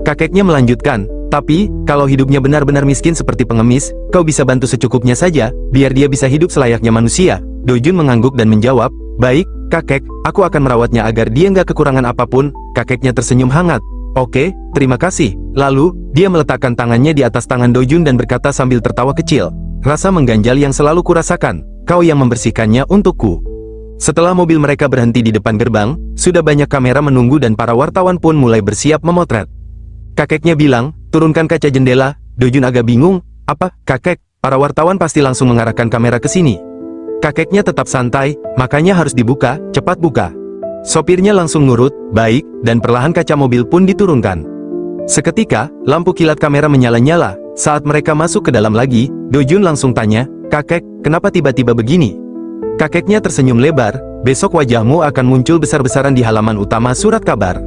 Kakeknya melanjutkan, "Tapi, kalau hidupnya benar-benar miskin seperti pengemis, kau bisa bantu secukupnya saja, biar dia bisa hidup selayaknya manusia." Dojun mengangguk dan menjawab, "Baik, kakek, aku akan merawatnya agar dia nggak kekurangan apapun." Kakeknya tersenyum hangat, "Oke, terima kasih." Lalu, dia meletakkan tangannya di atas tangan Dojun dan berkata sambil tertawa kecil, "Rasa mengganjal yang selalu kurasakan, kau yang membersihkannya untukku." Setelah mobil mereka berhenti di depan gerbang, sudah banyak kamera menunggu dan para wartawan pun mulai bersiap memotret. Kakeknya bilang, "Turunkan kaca jendela." Dojun agak bingung, "Apa, kakek?" Para wartawan pasti langsung mengarahkan kamera ke sini. Kakeknya tetap santai, "Makanya harus dibuka, cepat buka." Sopirnya langsung nurut, "Baik," dan perlahan kaca mobil pun diturunkan. Seketika, lampu kilat kamera menyala-nyala. Saat mereka masuk ke dalam lagi, Dojun langsung tanya, "Kakek, kenapa tiba-tiba begini?" Kakeknya tersenyum lebar, "Besok wajahmu akan muncul besar-besaran di halaman utama surat kabar."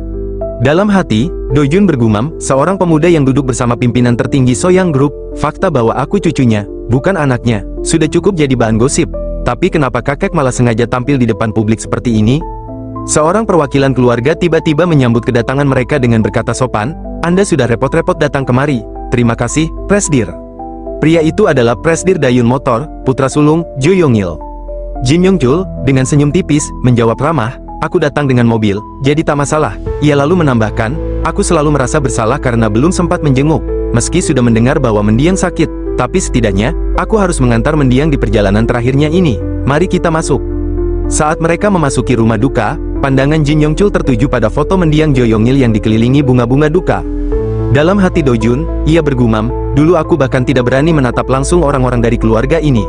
Dalam hati, Dojun bergumam, seorang pemuda yang duduk bersama pimpinan tertinggi Soyang Group, fakta bahwa aku cucunya, bukan anaknya, sudah cukup jadi bahan gosip. Tapi kenapa kakek malah sengaja tampil di depan publik seperti ini? Seorang perwakilan keluarga tiba-tiba menyambut kedatangan mereka dengan berkata sopan, "Anda sudah repot-repot datang kemari. Terima kasih, Presdir." Pria itu adalah Presdir Dayun Motor, putra sulung, Jo Yongil. Jin Yongchul, dengan senyum tipis, menjawab ramah, "Aku datang dengan mobil, jadi tak masalah." Ia lalu menambahkan, "Aku selalu merasa bersalah karena belum sempat menjenguk. Meski sudah mendengar bahwa mendiang sakit, tapi setidaknya, aku harus mengantar mendiang di perjalanan terakhirnya ini. Mari kita masuk." Saat mereka memasuki rumah duka, pandangan Jin Yongchul tertuju pada foto mendiang Jo Yongil yang dikelilingi bunga-bunga duka. Dalam hati Dojun, ia bergumam, "Dulu aku bahkan tidak berani menatap langsung orang-orang dari keluarga ini."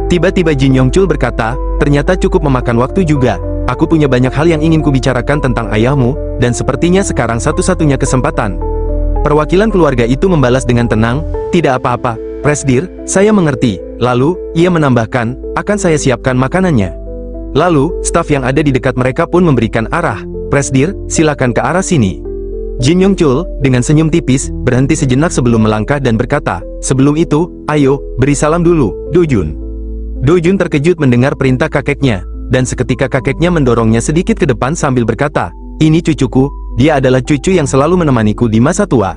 Tiba-tiba Jin Yongchul berkata, "Ternyata cukup memakan waktu juga. Aku punya banyak hal yang ingin kubicarakan tentang ayahmu, dan sepertinya sekarang satu-satunya kesempatan." Perwakilan keluarga itu membalas dengan tenang, "Tidak apa-apa, Presdir, saya mengerti." Lalu, ia menambahkan, "Akan saya siapkan makanannya." Lalu, staf yang ada di dekat mereka pun memberikan arah, "Presdir, silakan ke arah sini." Jin Yongchul, dengan senyum tipis, berhenti sejenak sebelum melangkah dan berkata, "Sebelum itu, ayo, beri salam dulu, Dojun." Dojun terkejut mendengar perintah kakeknya, dan seketika kakeknya mendorongnya sedikit ke depan sambil berkata, "Ini cucuku, dia adalah cucu yang selalu menemaniku di masa tua."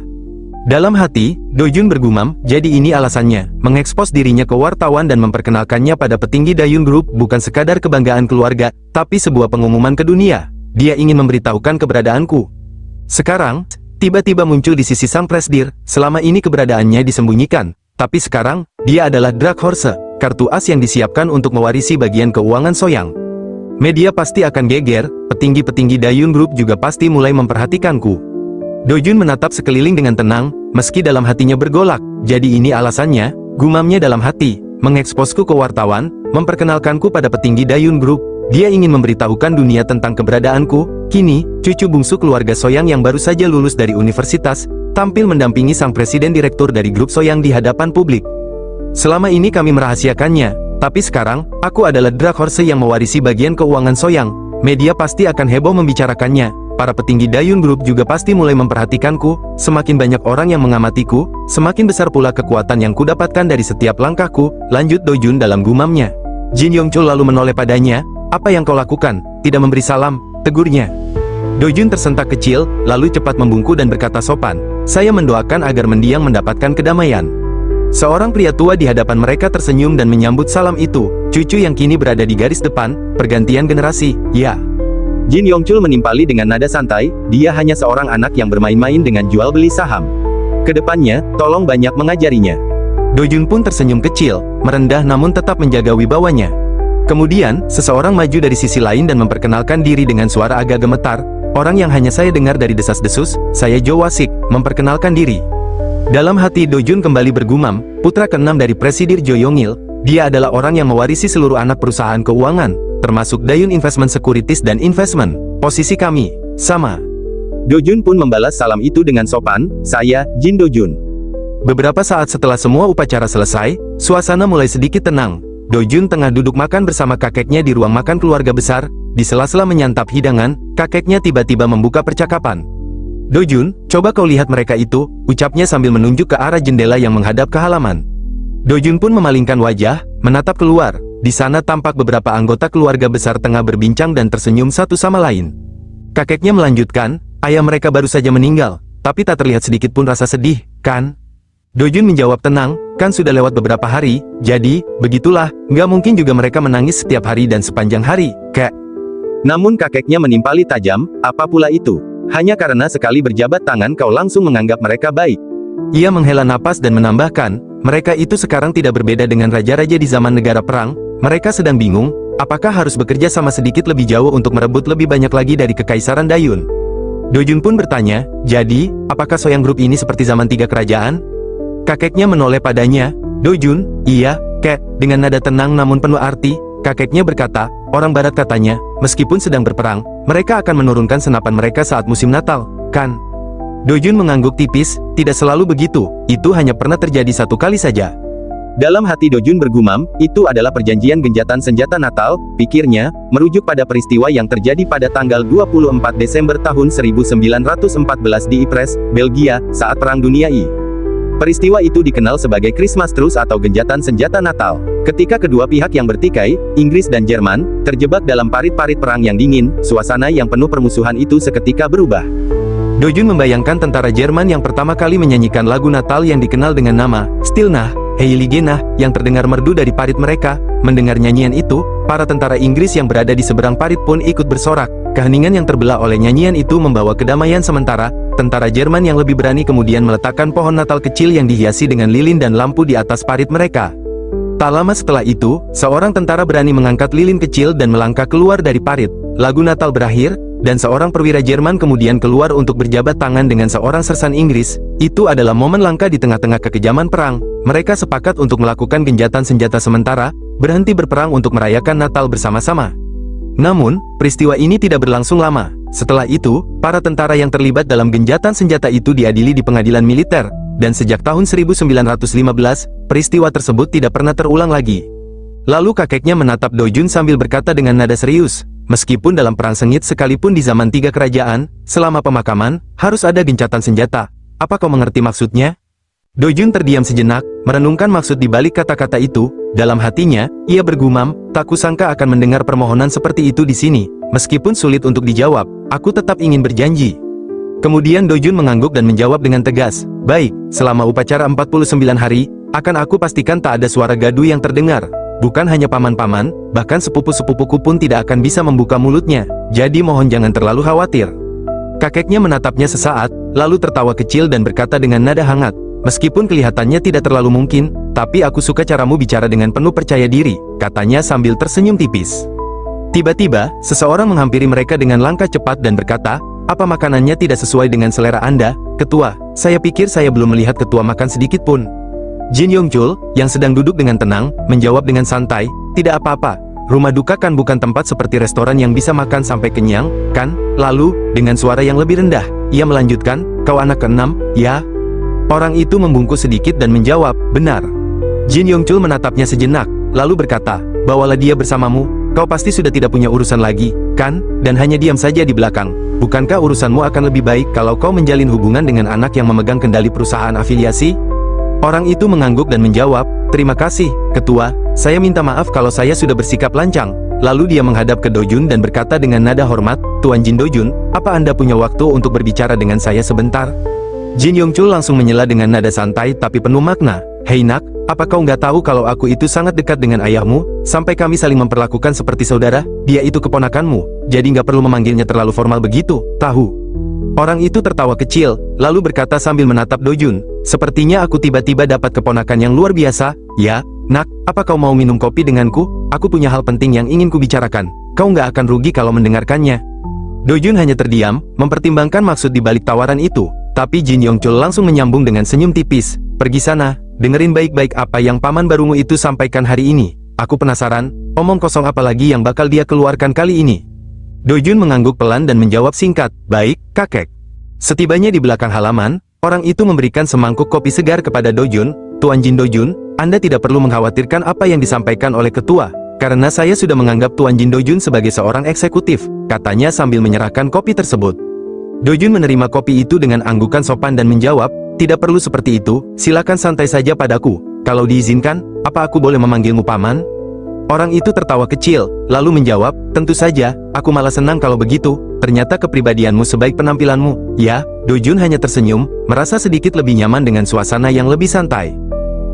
Dalam hati, Dojun bergumam, jadi ini alasannya, mengekspos dirinya ke wartawan dan memperkenalkannya pada petinggi Dayun Group bukan sekadar kebanggaan keluarga, tapi sebuah pengumuman ke dunia. Dia ingin memberitahukan keberadaanku. Sekarang, tiba-tiba muncul di sisi sang Presdir, selama ini keberadaannya disembunyikan, tapi sekarang, dia adalah Dark Horse, kartu as yang disiapkan untuk mewarisi bagian keuangan Soyang. Media pasti akan geger, petinggi-petinggi Dayun Group juga pasti mulai memperhatikanku. Dojun menatap sekeliling dengan tenang, meski dalam hatinya bergolak. Jadi ini alasannya, gumamnya dalam hati, mengeksposku ke wartawan, memperkenalkanku pada petinggi Dayun Group. Dia ingin memberitahukan dunia tentang keberadaanku. Kini, cucu bungsu keluarga Soyang yang baru saja lulus dari universitas, tampil mendampingi sang presiden direktur dari grup Soyang di hadapan publik. Selama ini kami merahasiakannya, tapi sekarang, aku adalah Dark Horse yang mewarisi bagian keuangan Soyang. Media pasti akan heboh membicarakannya. Para petinggi Dayun Group juga pasti mulai memperhatikanku. Semakin banyak orang yang mengamatiku, semakin besar pula kekuatan yang kudapatkan dari setiap langkahku, lanjut Dojun dalam gumamnya. Jin Yongchul lalu menoleh padanya. Apa yang kau lakukan? Tidak memberi salam, tegurnya. Dojun tersentak kecil, lalu cepat membungkuk dan berkata sopan. Saya mendoakan agar mendiang mendapatkan kedamaian. Seorang pria tua di hadapan mereka tersenyum dan menyambut salam itu. Cucu yang kini berada di garis depan, pergantian generasi, ya. Jin Yongchul menimpali dengan nada santai, dia hanya seorang anak yang bermain-main dengan jual beli saham. Kedepannya, tolong banyak mengajarinya. Dojun pun tersenyum kecil, merendah namun tetap menjaga wibawanya. Kemudian, seseorang maju dari sisi lain dan memperkenalkan diri dengan suara agak gemetar. Orang yang hanya saya dengar dari desas-desus, saya Jo Wasik, memperkenalkan diri. Dalam hati Dojun kembali bergumam, putra keenam dari Presidir Jo Yongil, dia adalah orang yang mewarisi seluruh anak perusahaan keuangan, termasuk Dayun Investment Securities dan Investment. Posisi kami sama. Dojun pun membalas salam itu dengan sopan, saya, Jin Dojun. Beberapa saat setelah semua upacara selesai, suasana mulai sedikit tenang. Dojun tengah duduk makan bersama kakeknya di ruang makan keluarga besar. Di sela-sela menyantap hidangan, kakeknya tiba-tiba membuka percakapan. Dojun, coba kau lihat mereka itu, ucapnya sambil menunjuk ke arah jendela yang menghadap ke halaman. Dojun pun memalingkan wajah, menatap keluar. Di sana tampak beberapa anggota keluarga besar tengah berbincang dan tersenyum satu sama lain. Kakeknya melanjutkan, ayah mereka baru saja meninggal, tapi tak terlihat sedikit pun rasa sedih, kan? Dojun menjawab tenang, kan sudah lewat beberapa hari, jadi, begitulah, nggak mungkin juga mereka menangis setiap hari dan sepanjang hari, kek. Namun kakeknya menimpali tajam, apa pula itu? Hanya karena sekali berjabat tangan kau langsung menganggap mereka baik. Ia menghela napas dan menambahkan, mereka itu sekarang tidak berbeda dengan raja-raja di zaman negara perang. Mereka sedang bingung, apakah harus bekerja sama sedikit lebih jauh untuk merebut lebih banyak lagi dari kekaisaran Dayun. Dojun pun bertanya, jadi, apakah Soyang Group ini seperti zaman 3 kerajaan? Kakeknya menoleh padanya, Dojun, iya, kek, dengan nada tenang namun penuh arti. Kakeknya berkata, orang barat katanya, meskipun sedang berperang, mereka akan menurunkan senapan mereka saat musim Natal, kan? Dojun mengangguk tipis, tidak selalu begitu, itu hanya pernah terjadi satu kali saja. Dalam hati Dojun bergumam, itu adalah perjanjian genjatan senjata Natal, pikirnya, merujuk pada peristiwa yang terjadi pada tanggal 24 Desember tahun 1914 di Ypres, Belgia, saat Perang Dunia I. Peristiwa itu dikenal sebagai Christmas Truce atau genjatan senjata Natal. Ketika kedua pihak yang bertikai, Inggris dan Jerman, terjebak dalam parit-parit perang yang dingin, suasana yang penuh permusuhan itu seketika berubah. Dojun membayangkan tentara Jerman yang pertama kali menyanyikan lagu Natal yang dikenal dengan nama Stille Nacht, Heilige Nacht, yang terdengar merdu dari parit mereka. Mendengar nyanyian itu, para tentara Inggris yang berada di seberang parit pun ikut bersorak. Keheningan yang terbelah oleh nyanyian itu membawa kedamaian sementara. Tentara Jerman yang lebih berani kemudian meletakkan pohon Natal kecil yang dihiasi dengan lilin dan lampu di atas parit mereka. Tak lama setelah itu, seorang tentara berani mengangkat lilin kecil dan melangkah keluar dari parit. Lagu Natal berakhir, dan seorang perwira Jerman kemudian keluar untuk berjabat tangan dengan seorang sersan Inggris. Itu adalah momen langka di tengah-tengah kekejaman perang. Mereka sepakat untuk melakukan genjatan senjata sementara, berhenti berperang untuk merayakan Natal bersama-sama. Namun, peristiwa ini tidak berlangsung lama. Setelah itu, para tentara yang terlibat dalam genjatan senjata itu diadili di pengadilan militer, dan sejak tahun 1915, peristiwa tersebut tidak pernah terulang lagi. Lalu kakeknya menatap Dojun sambil berkata dengan nada serius, meskipun dalam perang sengit sekalipun di zaman 3 kerajaan, selama pemakaman, harus ada gencatan senjata. Apa kau mengerti maksudnya? Dojun terdiam sejenak, merenungkan maksud di balik kata-kata itu. Dalam hatinya, ia bergumam, tak kusangka akan mendengar permohonan seperti itu di sini. Meskipun sulit untuk dijawab, aku tetap ingin berjanji. Kemudian Dojun mengangguk dan menjawab dengan tegas, baik, selama upacara 49 hari, akan aku pastikan tak ada suara gaduh yang terdengar. Bukan hanya paman-paman, bahkan sepupu-sepupuku pun tidak akan bisa membuka mulutnya. Jadi mohon jangan terlalu khawatir. Kakeknya menatapnya sesaat, lalu tertawa kecil dan berkata dengan nada hangat, meskipun kelihatannya tidak terlalu mungkin, tapi aku suka caramu bicara dengan penuh percaya diri, katanya sambil tersenyum tipis. Tiba-tiba, seseorang menghampiri mereka dengan langkah cepat dan berkata, apa makanannya tidak sesuai dengan selera Anda, Ketua? Saya pikir saya belum melihat Ketua makan sedikit pun. Jin Yongchul, yang sedang duduk dengan tenang, menjawab dengan santai, tidak apa-apa, rumah duka kan bukan tempat seperti restoran yang bisa makan sampai kenyang, kan? Lalu, dengan suara yang lebih rendah, ia melanjutkan, kau anak keenam, ya? Orang itu membungkuk sedikit dan menjawab, benar. Jin Yongchul menatapnya sejenak, lalu berkata, bawalah dia bersamamu, kau pasti sudah tidak punya urusan lagi, kan? Dan hanya diam saja di belakang. Bukankah urusanmu akan lebih baik kalau kau menjalin hubungan dengan anak yang memegang kendali perusahaan afiliasi? Orang itu mengangguk dan menjawab, terima kasih, ketua, saya minta maaf kalau saya sudah bersikap lancang. Lalu dia menghadap ke Dojun dan berkata dengan nada hormat, Tuan Jin Dojun, apa Anda punya waktu untuk berbicara dengan saya sebentar? Jin Yongchul langsung menyela dengan nada santai tapi penuh makna, hei nak, apa kau nggak tahu kalau aku itu sangat dekat dengan ayahmu, sampai kami saling memperlakukan seperti saudara, dia itu keponakanmu, jadi nggak perlu memanggilnya terlalu formal begitu, tahu? Orang itu tertawa kecil, lalu berkata sambil menatap Dojun, sepertinya aku tiba-tiba dapat keponakan yang luar biasa, ya, nak, apa kau mau minum kopi denganku? Aku punya hal penting yang ingin kubicarakan, kau nggak akan rugi kalau mendengarkannya. Dojun hanya terdiam, mempertimbangkan maksud di balik tawaran itu, tapi Jin Yongchul langsung menyambung dengan senyum tipis, pergi sana, dengerin baik-baik apa yang paman barumu itu sampaikan hari ini, aku penasaran, omong kosong apa lagi yang bakal dia keluarkan kali ini. Dojun mengangguk pelan dan menjawab singkat, baik, kakek. Setibanya di belakang halaman, orang itu memberikan semangkuk kopi segar kepada Dojun, Tuan Jin Dojun, Anda tidak perlu mengkhawatirkan apa yang disampaikan oleh ketua, karena saya sudah menganggap Tuan Jin Dojun sebagai seorang eksekutif, katanya sambil menyerahkan kopi tersebut. Dojun menerima kopi itu dengan anggukan sopan dan menjawab, tidak perlu seperti itu, silakan santai saja padaku, kalau diizinkan, apa aku boleh memanggilmu paman? Orang itu tertawa kecil, lalu menjawab, tentu saja, aku malah senang kalau begitu, ternyata kepribadianmu sebaik penampilanmu, ya, Dojun hanya tersenyum, merasa sedikit lebih nyaman dengan suasana yang lebih santai.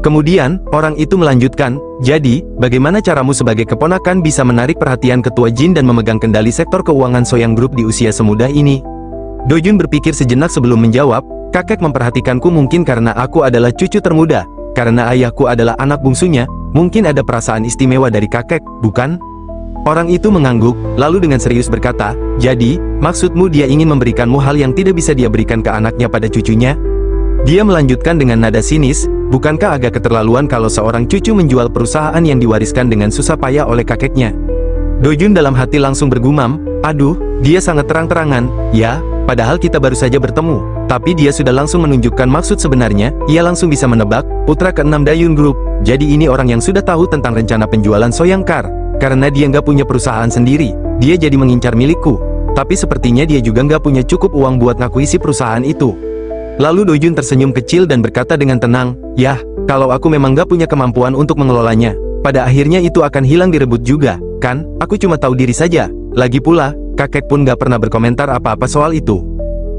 Kemudian, orang itu melanjutkan, jadi, bagaimana caramu sebagai keponakan bisa menarik perhatian ketua Jin dan memegang kendali sektor keuangan Soyang Group di usia semuda ini? Dojun berpikir sejenak sebelum menjawab, kakek memperhatikanku mungkin karena aku adalah cucu termuda, karena ayahku adalah anak bungsunya, mungkin ada perasaan istimewa dari kakek, bukan? Orang itu mengangguk, lalu dengan serius berkata, jadi, maksudmu dia ingin memberikanmu hal yang tidak bisa dia berikan ke anaknya pada cucunya? Dia melanjutkan dengan nada sinis, bukankah agak keterlaluan kalau seorang cucu menjual perusahaan yang diwariskan dengan susah payah oleh kakeknya? Dojun dalam hati langsung bergumam, aduh, dia sangat terang-terangan, ya, padahal kita baru saja bertemu. Tapi dia sudah langsung menunjukkan maksud sebenarnya, ia langsung bisa menebak, putra keenam Dayun Group, jadi ini orang yang sudah tahu tentang rencana penjualan Soyang Car, karena dia nggak punya perusahaan sendiri, dia jadi mengincar milikku, tapi sepertinya dia juga nggak punya cukup uang buat ngakuisisi perusahaan itu. Lalu Dojun tersenyum kecil dan berkata dengan tenang, yah, kalau aku memang nggak punya kemampuan untuk mengelolanya, pada akhirnya itu akan hilang direbut juga, kan, aku cuma tahu diri saja, lagi pula, kakek pun nggak pernah berkomentar apa-apa soal itu.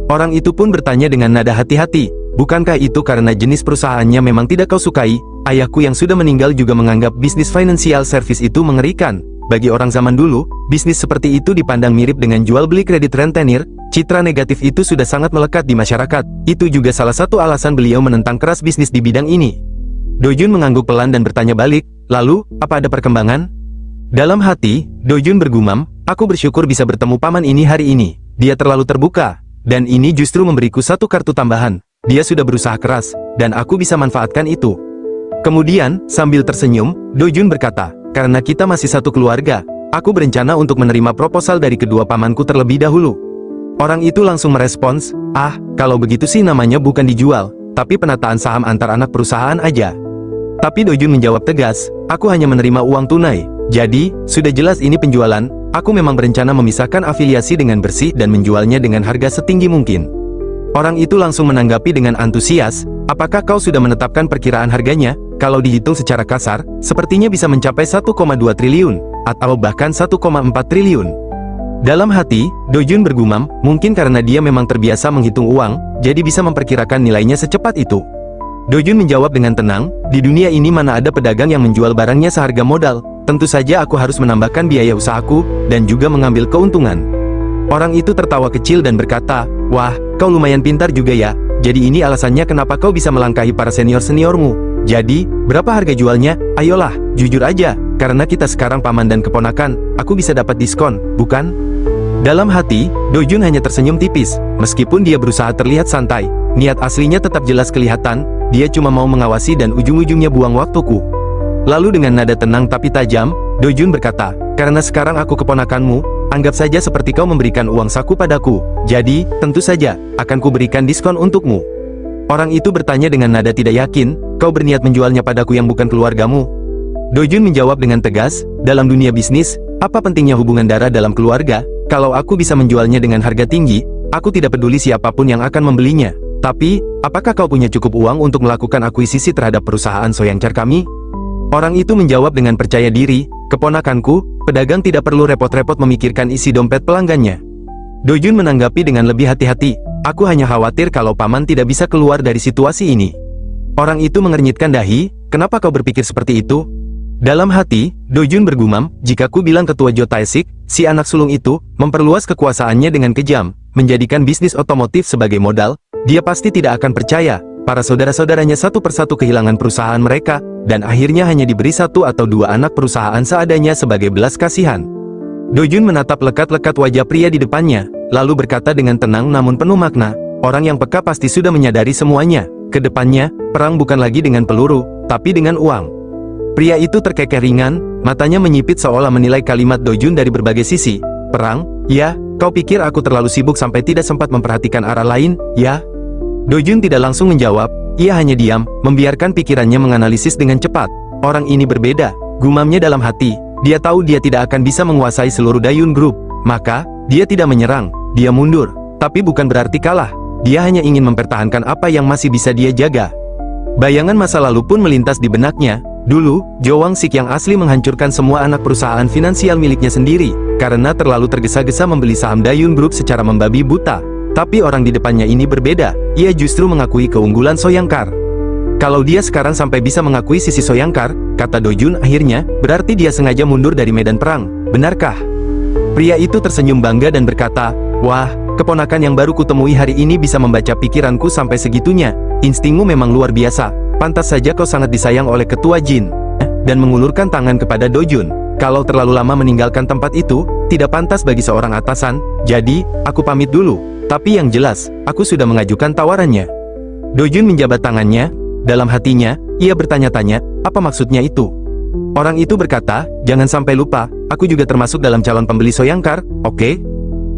Orang itu pun bertanya dengan nada hati-hati, bukankah itu karena jenis perusahaannya memang tidak kau sukai? Ayahku yang sudah meninggal juga menganggap bisnis financial service itu mengerikan. Bagi orang zaman dulu, bisnis seperti itu dipandang mirip dengan jual beli kredit rentenir, citra negatif itu sudah sangat melekat di masyarakat. Itu juga salah satu alasan beliau menentang keras bisnis di bidang ini. Dojun mengangguk pelan dan bertanya balik, lalu, apa ada perkembangan? Dalam hati, Dojun bergumam, aku bersyukur bisa bertemu paman ini hari ini, dia terlalu terbuka. Dan ini justru memberiku satu kartu tambahan. Dia sudah berusaha keras, dan aku bisa manfaatkan itu. Kemudian, sambil tersenyum, Dojun berkata, karena kita masih satu keluarga, aku berencana untuk menerima proposal dari kedua pamanku terlebih dahulu. Orang itu langsung merespons, kalau begitu sih namanya bukan dijual, tapi penataan saham antar anak perusahaan aja. Tapi Dojun menjawab tegas, aku hanya menerima uang tunai. Jadi, sudah jelas ini penjualan, aku memang berencana memisahkan afiliasi dengan bersih dan menjualnya dengan harga setinggi mungkin. Orang itu langsung menanggapi dengan antusias, apakah kau sudah menetapkan perkiraan harganya? Kalau dihitung secara kasar, sepertinya bisa mencapai 1,2 triliun, atau bahkan 1,4 triliun. Dalam hati, Dojun bergumam, mungkin karena dia memang terbiasa menghitung uang, jadi bisa memperkirakan nilainya secepat itu. Dojun menjawab dengan tenang, di dunia ini mana ada pedagang yang menjual barangnya seharga modal, tentu saja aku harus menambahkan biaya usahaku, dan juga mengambil keuntungan. Orang itu tertawa kecil dan berkata, wah, kau lumayan pintar juga ya, jadi ini alasannya kenapa kau bisa melangkahi para senior-seniormu. Jadi, berapa harga jualnya? Ayolah, jujur aja, karena kita sekarang paman dan keponakan, aku bisa dapat diskon, bukan? Dalam hati, Dojun hanya tersenyum tipis, meskipun dia berusaha terlihat santai, niat aslinya tetap jelas kelihatan, dia cuma mau mengawasi dan ujung-ujungnya buang waktuku. Lalu dengan nada tenang tapi tajam, Dojun berkata, Karena sekarang aku keponakanmu, anggap saja seperti kau memberikan uang saku padaku. Jadi, tentu saja, akan kuberikan diskon untukmu. Orang itu bertanya dengan nada tidak yakin, kau berniat menjualnya padaku yang bukan keluargamu? Dojun menjawab dengan tegas, dalam dunia bisnis, apa pentingnya hubungan darah dalam keluarga? Kalau aku bisa menjualnya dengan harga tinggi, aku tidak peduli siapapun yang akan membelinya. Tapi, apakah kau punya cukup uang untuk melakukan akuisisi terhadap perusahaan Soyangcar kami? Orang itu menjawab dengan percaya diri, keponakanku, pedagang tidak perlu repot-repot memikirkan isi dompet pelanggannya. Dojun menanggapi dengan lebih hati-hati, aku hanya khawatir kalau paman tidak bisa keluar dari situasi ini. Orang itu mengernyitkan dahi, kenapa kau berpikir seperti itu? Dalam hati, Dojun bergumam, jika ku bilang ketua Jo Taesik, si anak sulung itu, memperluas kekuasaannya dengan kejam, menjadikan bisnis otomotif sebagai modal, dia pasti tidak akan percaya. Para saudara-saudaranya satu persatu kehilangan perusahaan mereka, dan akhirnya hanya diberi 1 atau 2 anak perusahaan seadanya sebagai belas kasihan. Dojun menatap lekat-lekat wajah pria di depannya, lalu berkata dengan tenang namun penuh makna, orang yang peka pasti sudah menyadari semuanya. Kedepannya, perang bukan lagi dengan peluru, tapi dengan uang. Pria itu terkekeh ringan, matanya menyipit seolah menilai kalimat Dojun dari berbagai sisi. Perang? Ya, kau pikir aku terlalu sibuk sampai tidak sempat memperhatikan arah lain, ya? Dojun tidak langsung menjawab, ia hanya diam, membiarkan pikirannya menganalisis dengan cepat. Orang ini berbeda, gumamnya dalam hati, dia tahu dia tidak akan bisa menguasai seluruh Dayun Group, maka, dia tidak menyerang, dia mundur, tapi bukan berarti kalah, dia hanya ingin mempertahankan apa yang masih bisa dia jaga. Bayangan masa lalu pun melintas di benaknya, dulu, Jo Wangsik yang asli menghancurkan semua anak perusahaan finansial miliknya sendiri, karena terlalu tergesa-gesa membeli saham Dayun Group secara membabi buta. Tapi orang di depannya ini berbeda, ia justru mengakui keunggulan Soyangcar. Kalau dia sekarang sampai bisa mengakui sisi Soyangcar, kata Dojun akhirnya, berarti dia sengaja mundur dari medan perang, benarkah? Pria itu tersenyum bangga dan berkata, wah, keponakan yang baru kutemui hari ini bisa membaca pikiranku sampai segitunya, instingmu memang luar biasa, pantas saja kau sangat disayang oleh ketua Jin. Dan mengulurkan tangan kepada Dojun, kalau terlalu lama meninggalkan tempat itu, tidak pantas bagi seorang atasan, jadi, aku pamit dulu. Tapi yang jelas, aku sudah mengajukan tawarannya. Dojun menjabat tangannya, dalam hatinya, ia bertanya-tanya, apa maksudnya itu? Orang itu berkata, jangan sampai lupa, aku juga termasuk dalam calon pembeli Soyangcar, oke?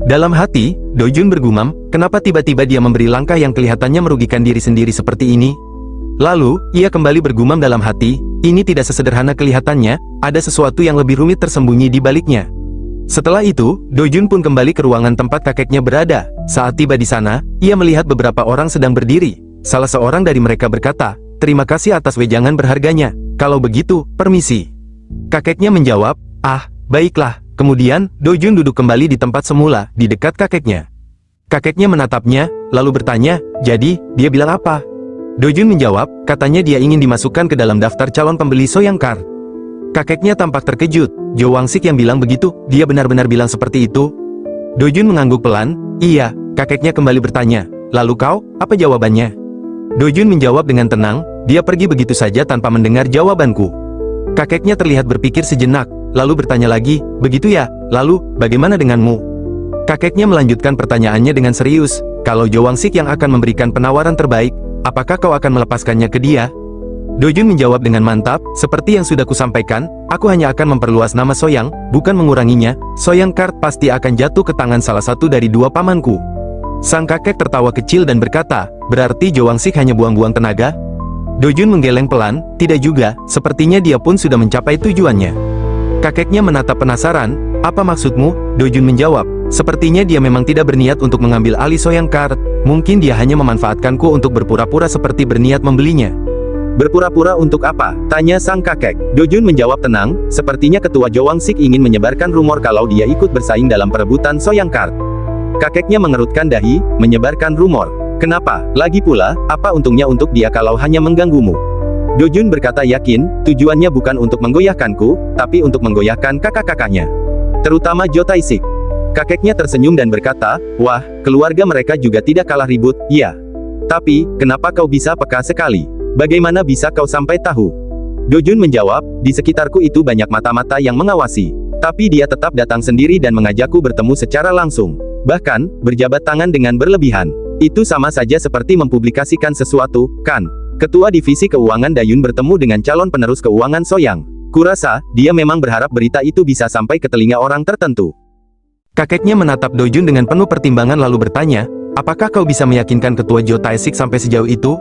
Dalam hati, Dojun bergumam, kenapa tiba-tiba dia memberi langkah yang kelihatannya merugikan diri sendiri seperti ini? Lalu, ia kembali bergumam dalam hati, ini tidak sesederhana kelihatannya, ada sesuatu yang lebih rumit tersembunyi di baliknya. Setelah itu, Dojun pun kembali ke ruangan tempat kakeknya berada. Saat tiba di sana, ia melihat beberapa orang sedang berdiri. Salah seorang dari mereka berkata, terima kasih atas wejangan berharganya. Kalau begitu, permisi. Kakeknya menjawab, ah, baiklah. Kemudian, Dojun duduk kembali di tempat semula, di dekat kakeknya. Kakeknya menatapnya, lalu bertanya, jadi, dia bilang apa? Dojun menjawab, katanya dia ingin dimasukkan ke dalam daftar calon pembeli Soyangcar. Kakeknya tampak terkejut, Jo Wangsik yang bilang begitu, dia benar-benar bilang seperti itu? Dojun mengangguk pelan, iya, kakeknya kembali bertanya, lalu kau, apa jawabannya? Dojun menjawab dengan tenang, dia pergi begitu saja tanpa mendengar jawabanku. Kakeknya terlihat berpikir sejenak, lalu bertanya lagi, begitu ya, lalu, bagaimana denganmu? Kakeknya melanjutkan pertanyaannya dengan serius, kalau Jo Wangsik yang akan memberikan penawaran terbaik, apakah kau akan melepaskannya ke dia? Dojun menjawab dengan mantap, seperti yang sudah kusampaikan, aku hanya akan memperluas nama Soyang, bukan menguranginya, Soyangcar pasti akan jatuh ke tangan salah satu dari 2 pamanku. Sang kakek tertawa kecil dan berkata, berarti Jo Wangsik hanya buang-buang tenaga? Dojun menggeleng pelan, tidak juga, sepertinya dia pun sudah mencapai tujuannya. Kakeknya menatap penasaran, apa maksudmu? Dojun menjawab, sepertinya dia memang tidak berniat untuk mengambil alih Soyangcar, mungkin dia hanya memanfaatkanku untuk berpura-pura seperti berniat membelinya. Berpura-pura untuk apa? Tanya sang kakek. Dojun menjawab tenang, sepertinya ketua Jo Wangsik ingin menyebarkan rumor kalau dia ikut bersaing dalam perebutan Soyangcar. Kakeknya mengerutkan dahi, menyebarkan rumor. Kenapa? Lagi pula, apa untungnya untuk dia kalau hanya mengganggumu? Dojun berkata yakin, tujuannya bukan untuk menggoyahkanku, tapi untuk menggoyahkan kakak-kakaknya. Terutama Jo Taesik. Kakeknya tersenyum dan berkata, wah, keluarga mereka juga tidak kalah ribut, ya. Tapi, kenapa kau bisa peka sekali? Bagaimana bisa kau sampai tahu? Dojun menjawab, di sekitarku itu banyak mata-mata yang mengawasi. Tapi dia tetap datang sendiri dan mengajakku bertemu secara langsung. Bahkan, berjabat tangan dengan berlebihan. Itu sama saja seperti mempublikasikan sesuatu, kan? Ketua Divisi Keuangan Dayun bertemu dengan calon penerus keuangan Soyang. Kurasa, dia memang berharap berita itu bisa sampai ke telinga orang tertentu. Kakeknya menatap Dojun dengan penuh pertimbangan lalu bertanya, apakah kau bisa meyakinkan ketua Jo Taesik sampai sejauh itu?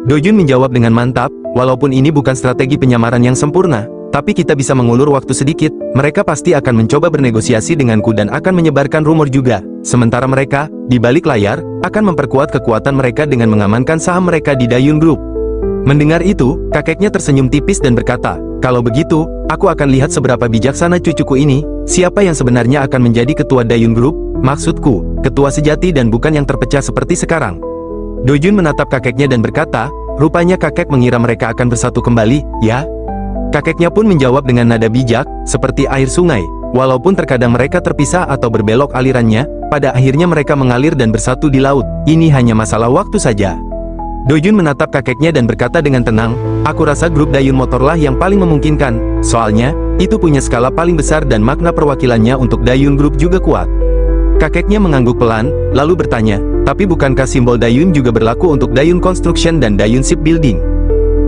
Dojun menjawab dengan mantap, walaupun ini bukan strategi penyamaran yang sempurna, tapi kita bisa mengulur waktu sedikit, mereka pasti akan mencoba bernegosiasi denganku dan akan menyebarkan rumor juga. Sementara mereka, di balik layar, akan memperkuat kekuatan mereka dengan mengamankan saham mereka di Dayun Group. Mendengar itu, kakeknya tersenyum tipis dan berkata, kalau begitu, aku akan lihat seberapa bijaksana cucuku ini, siapa yang sebenarnya akan menjadi ketua Dayun Group, maksudku, ketua sejati dan bukan yang terpecah seperti sekarang. Dojun menatap kakeknya dan berkata, rupanya kakek mengira mereka akan bersatu kembali, ya? Kakeknya pun menjawab dengan nada bijak, seperti air sungai, walaupun terkadang mereka terpisah atau berbelok alirannya, pada akhirnya mereka mengalir dan bersatu di laut, ini hanya masalah waktu saja. Dojun menatap kakeknya dan berkata dengan tenang, aku rasa grup Dayun Motorlah yang paling memungkinkan, soalnya, itu punya skala paling besar dan makna perwakilannya untuk Dayun Group juga kuat. Kakeknya mengangguk pelan, lalu bertanya, tapi bukankah simbol Dayun juga berlaku untuk Dayun Construction dan Dayun Shipbuilding?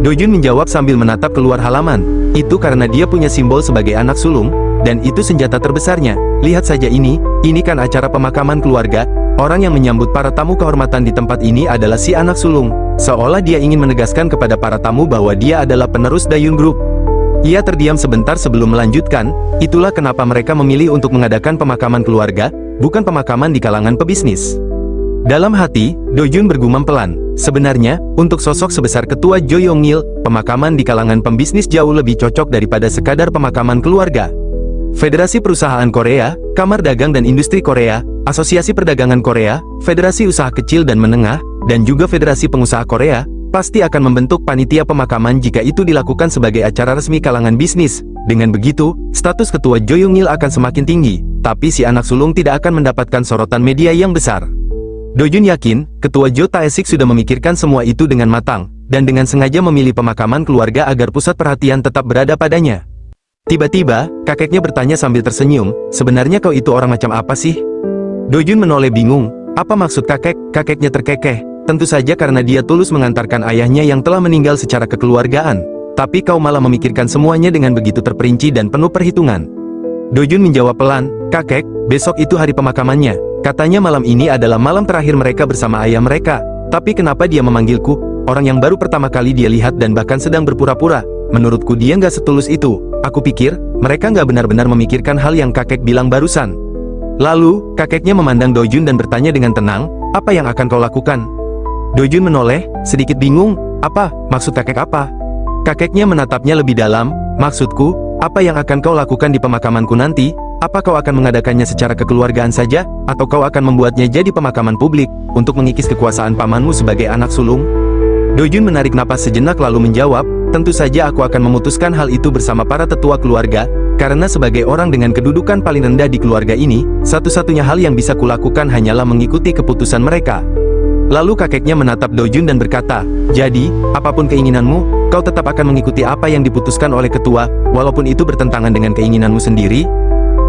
Dojun menjawab sambil menatap keluar halaman, itu karena dia punya simbol sebagai anak sulung, dan itu senjata terbesarnya, lihat saja ini kan acara pemakaman keluarga, orang yang menyambut para tamu kehormatan di tempat ini adalah si anak sulung, seolah dia ingin menegaskan kepada para tamu bahwa dia adalah penerus Dayun Group. Ia terdiam sebentar sebelum melanjutkan, itulah kenapa mereka memilih untuk mengadakan pemakaman keluarga, bukan pemakaman di kalangan pebisnis. Dalam hati, Dojun bergumam pelan, sebenarnya, untuk sosok sebesar ketua Jo Yong-il, pemakaman di kalangan pembisnis jauh lebih cocok daripada sekadar pemakaman keluarga. Federasi Perusahaan Korea, Kamar Dagang dan Industri Korea, Asosiasi Perdagangan Korea, Federasi Usaha Kecil dan Menengah, dan juga Federasi Pengusaha Korea, pasti akan membentuk panitia pemakaman jika itu dilakukan sebagai acara resmi kalangan bisnis. Dengan begitu, status ketua Jo Yong-il akan semakin tinggi, tapi si anak sulung tidak akan mendapatkan sorotan media yang besar. Dojun yakin, ketua Jo Taesik sudah memikirkan semua itu dengan matang, dan dengan sengaja memilih pemakaman keluarga agar pusat perhatian tetap berada padanya. Tiba-tiba, kakeknya bertanya sambil tersenyum, sebenarnya kau itu orang macam apa sih? Dojun menoleh bingung, apa maksud kakek? Kakeknya terkekeh, tentu saja karena dia tulus mengantarkan ayahnya yang telah meninggal secara kekeluargaan, tapi kau malah memikirkan semuanya dengan begitu terperinci dan penuh perhitungan. Dojun menjawab pelan, kakek, besok itu hari pemakamannya. Katanya malam ini adalah malam terakhir mereka bersama ayah mereka. Tapi kenapa dia memanggilku? Orang yang baru pertama kali dia lihat dan bahkan sedang berpura-pura. Menurutku dia nggak setulus itu. Aku pikir, mereka nggak benar-benar memikirkan hal yang kakek bilang barusan. Lalu, kakeknya memandang Dojun dan bertanya dengan tenang, apa yang akan kau lakukan? Dojun menoleh, sedikit bingung, apa? Maksud kakek apa? Kakeknya menatapnya lebih dalam, maksudku, apa yang akan kau lakukan di pemakamanku nanti? Apa kau akan mengadakannya secara kekeluargaan saja, atau kau akan membuatnya jadi pemakaman publik, untuk mengikis kekuasaan pamanmu sebagai anak sulung? Dojun menarik napas sejenak lalu menjawab, tentu saja aku akan memutuskan hal itu bersama para tetua keluarga, karena sebagai orang dengan kedudukan paling rendah di keluarga ini, satu-satunya hal yang bisa kulakukan hanyalah mengikuti keputusan mereka. Lalu kakeknya menatap Dojun dan berkata, jadi, apapun keinginanmu, kau tetap akan mengikuti apa yang diputuskan oleh ketua, walaupun itu bertentangan dengan keinginanmu sendiri?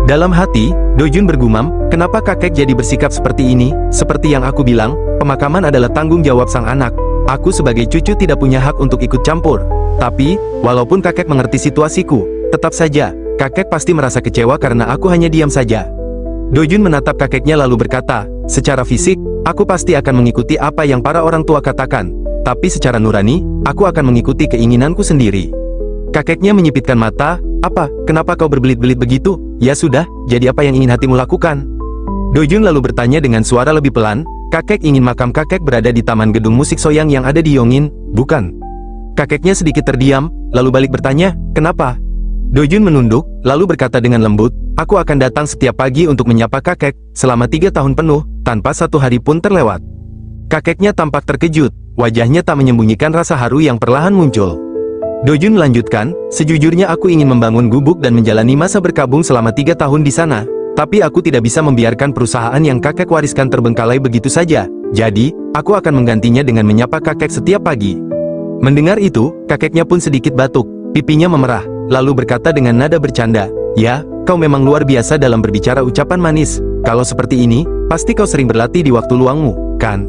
Dalam hati, Dojun bergumam, kenapa kakek jadi bersikap seperti ini? Seperti yang aku bilang, pemakaman adalah tanggung jawab sang anak. Aku sebagai cucu tidak punya hak untuk ikut campur. Tapi, walaupun kakek mengerti situasiku, tetap saja, kakek pasti merasa kecewa karena aku hanya diam saja. Dojun menatap kakeknya lalu berkata, secara fisik, aku pasti akan mengikuti apa yang para orang tua katakan. Tapi secara nurani, aku akan mengikuti keinginanku sendiri. Kakeknya menyipitkan mata, apa? Kenapa kau berbelit-belit begitu? Ya sudah, jadi apa yang ingin hatimu lakukan? Dojun lalu bertanya dengan suara lebih pelan, kakek ingin makam kakek berada di taman gedung musik Soyang yang ada di Yongin, bukan? Kakeknya sedikit terdiam, lalu balik bertanya, kenapa? Dojun menunduk, lalu berkata dengan lembut, aku akan datang setiap pagi untuk menyapa kakek, selama 3 tahun penuh, tanpa satu hari pun terlewat. Kakeknya tampak terkejut, wajahnya tak menyembunyikan rasa haru yang perlahan muncul. Dojun melanjutkan, sejujurnya aku ingin membangun gubuk dan menjalani masa berkabung selama 3 tahun di sana, tapi aku tidak bisa membiarkan perusahaan yang kakek wariskan terbengkalai begitu saja, jadi, aku akan menggantinya dengan menyapa kakek setiap pagi. Mendengar itu, kakeknya pun sedikit batuk, pipinya memerah, lalu berkata dengan nada bercanda, ya, kau memang luar biasa dalam berbicara ucapan manis, kalau seperti ini, pasti kau sering berlatih di waktu luangmu, kan?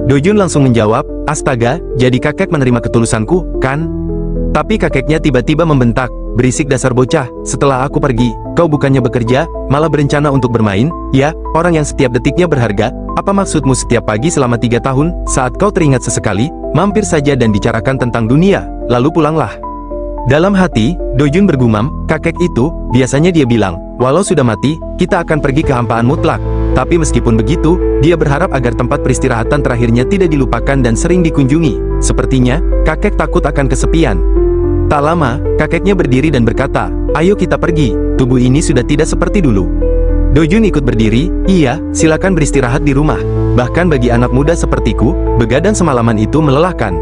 Dojun langsung menjawab, astaga, jadi kakek menerima ketulusanku, kan? Tapi kakeknya tiba-tiba membentak, berisik dasar bocah, setelah aku pergi, kau bukannya bekerja, malah berencana untuk bermain, ya, orang yang setiap detiknya berharga, apa maksudmu setiap pagi selama 3 tahun, saat kau teringat sesekali, mampir saja dan bicarakan tentang dunia, lalu pulanglah. Dalam hati, Dojun bergumam, kakek itu, biasanya dia bilang, walau sudah mati, kita akan pergi ke hampaan mutlak. Tapi meskipun begitu, dia berharap agar tempat peristirahatan terakhirnya tidak dilupakan dan sering dikunjungi. Sepertinya, kakek takut akan kesepian. Tak lama, kakeknya berdiri dan berkata, ayo kita pergi, tubuh ini sudah tidak seperti dulu. Dojun ikut berdiri, iya, silakan beristirahat di rumah. Bahkan bagi anak muda sepertiku, begadang semalaman itu melelahkan.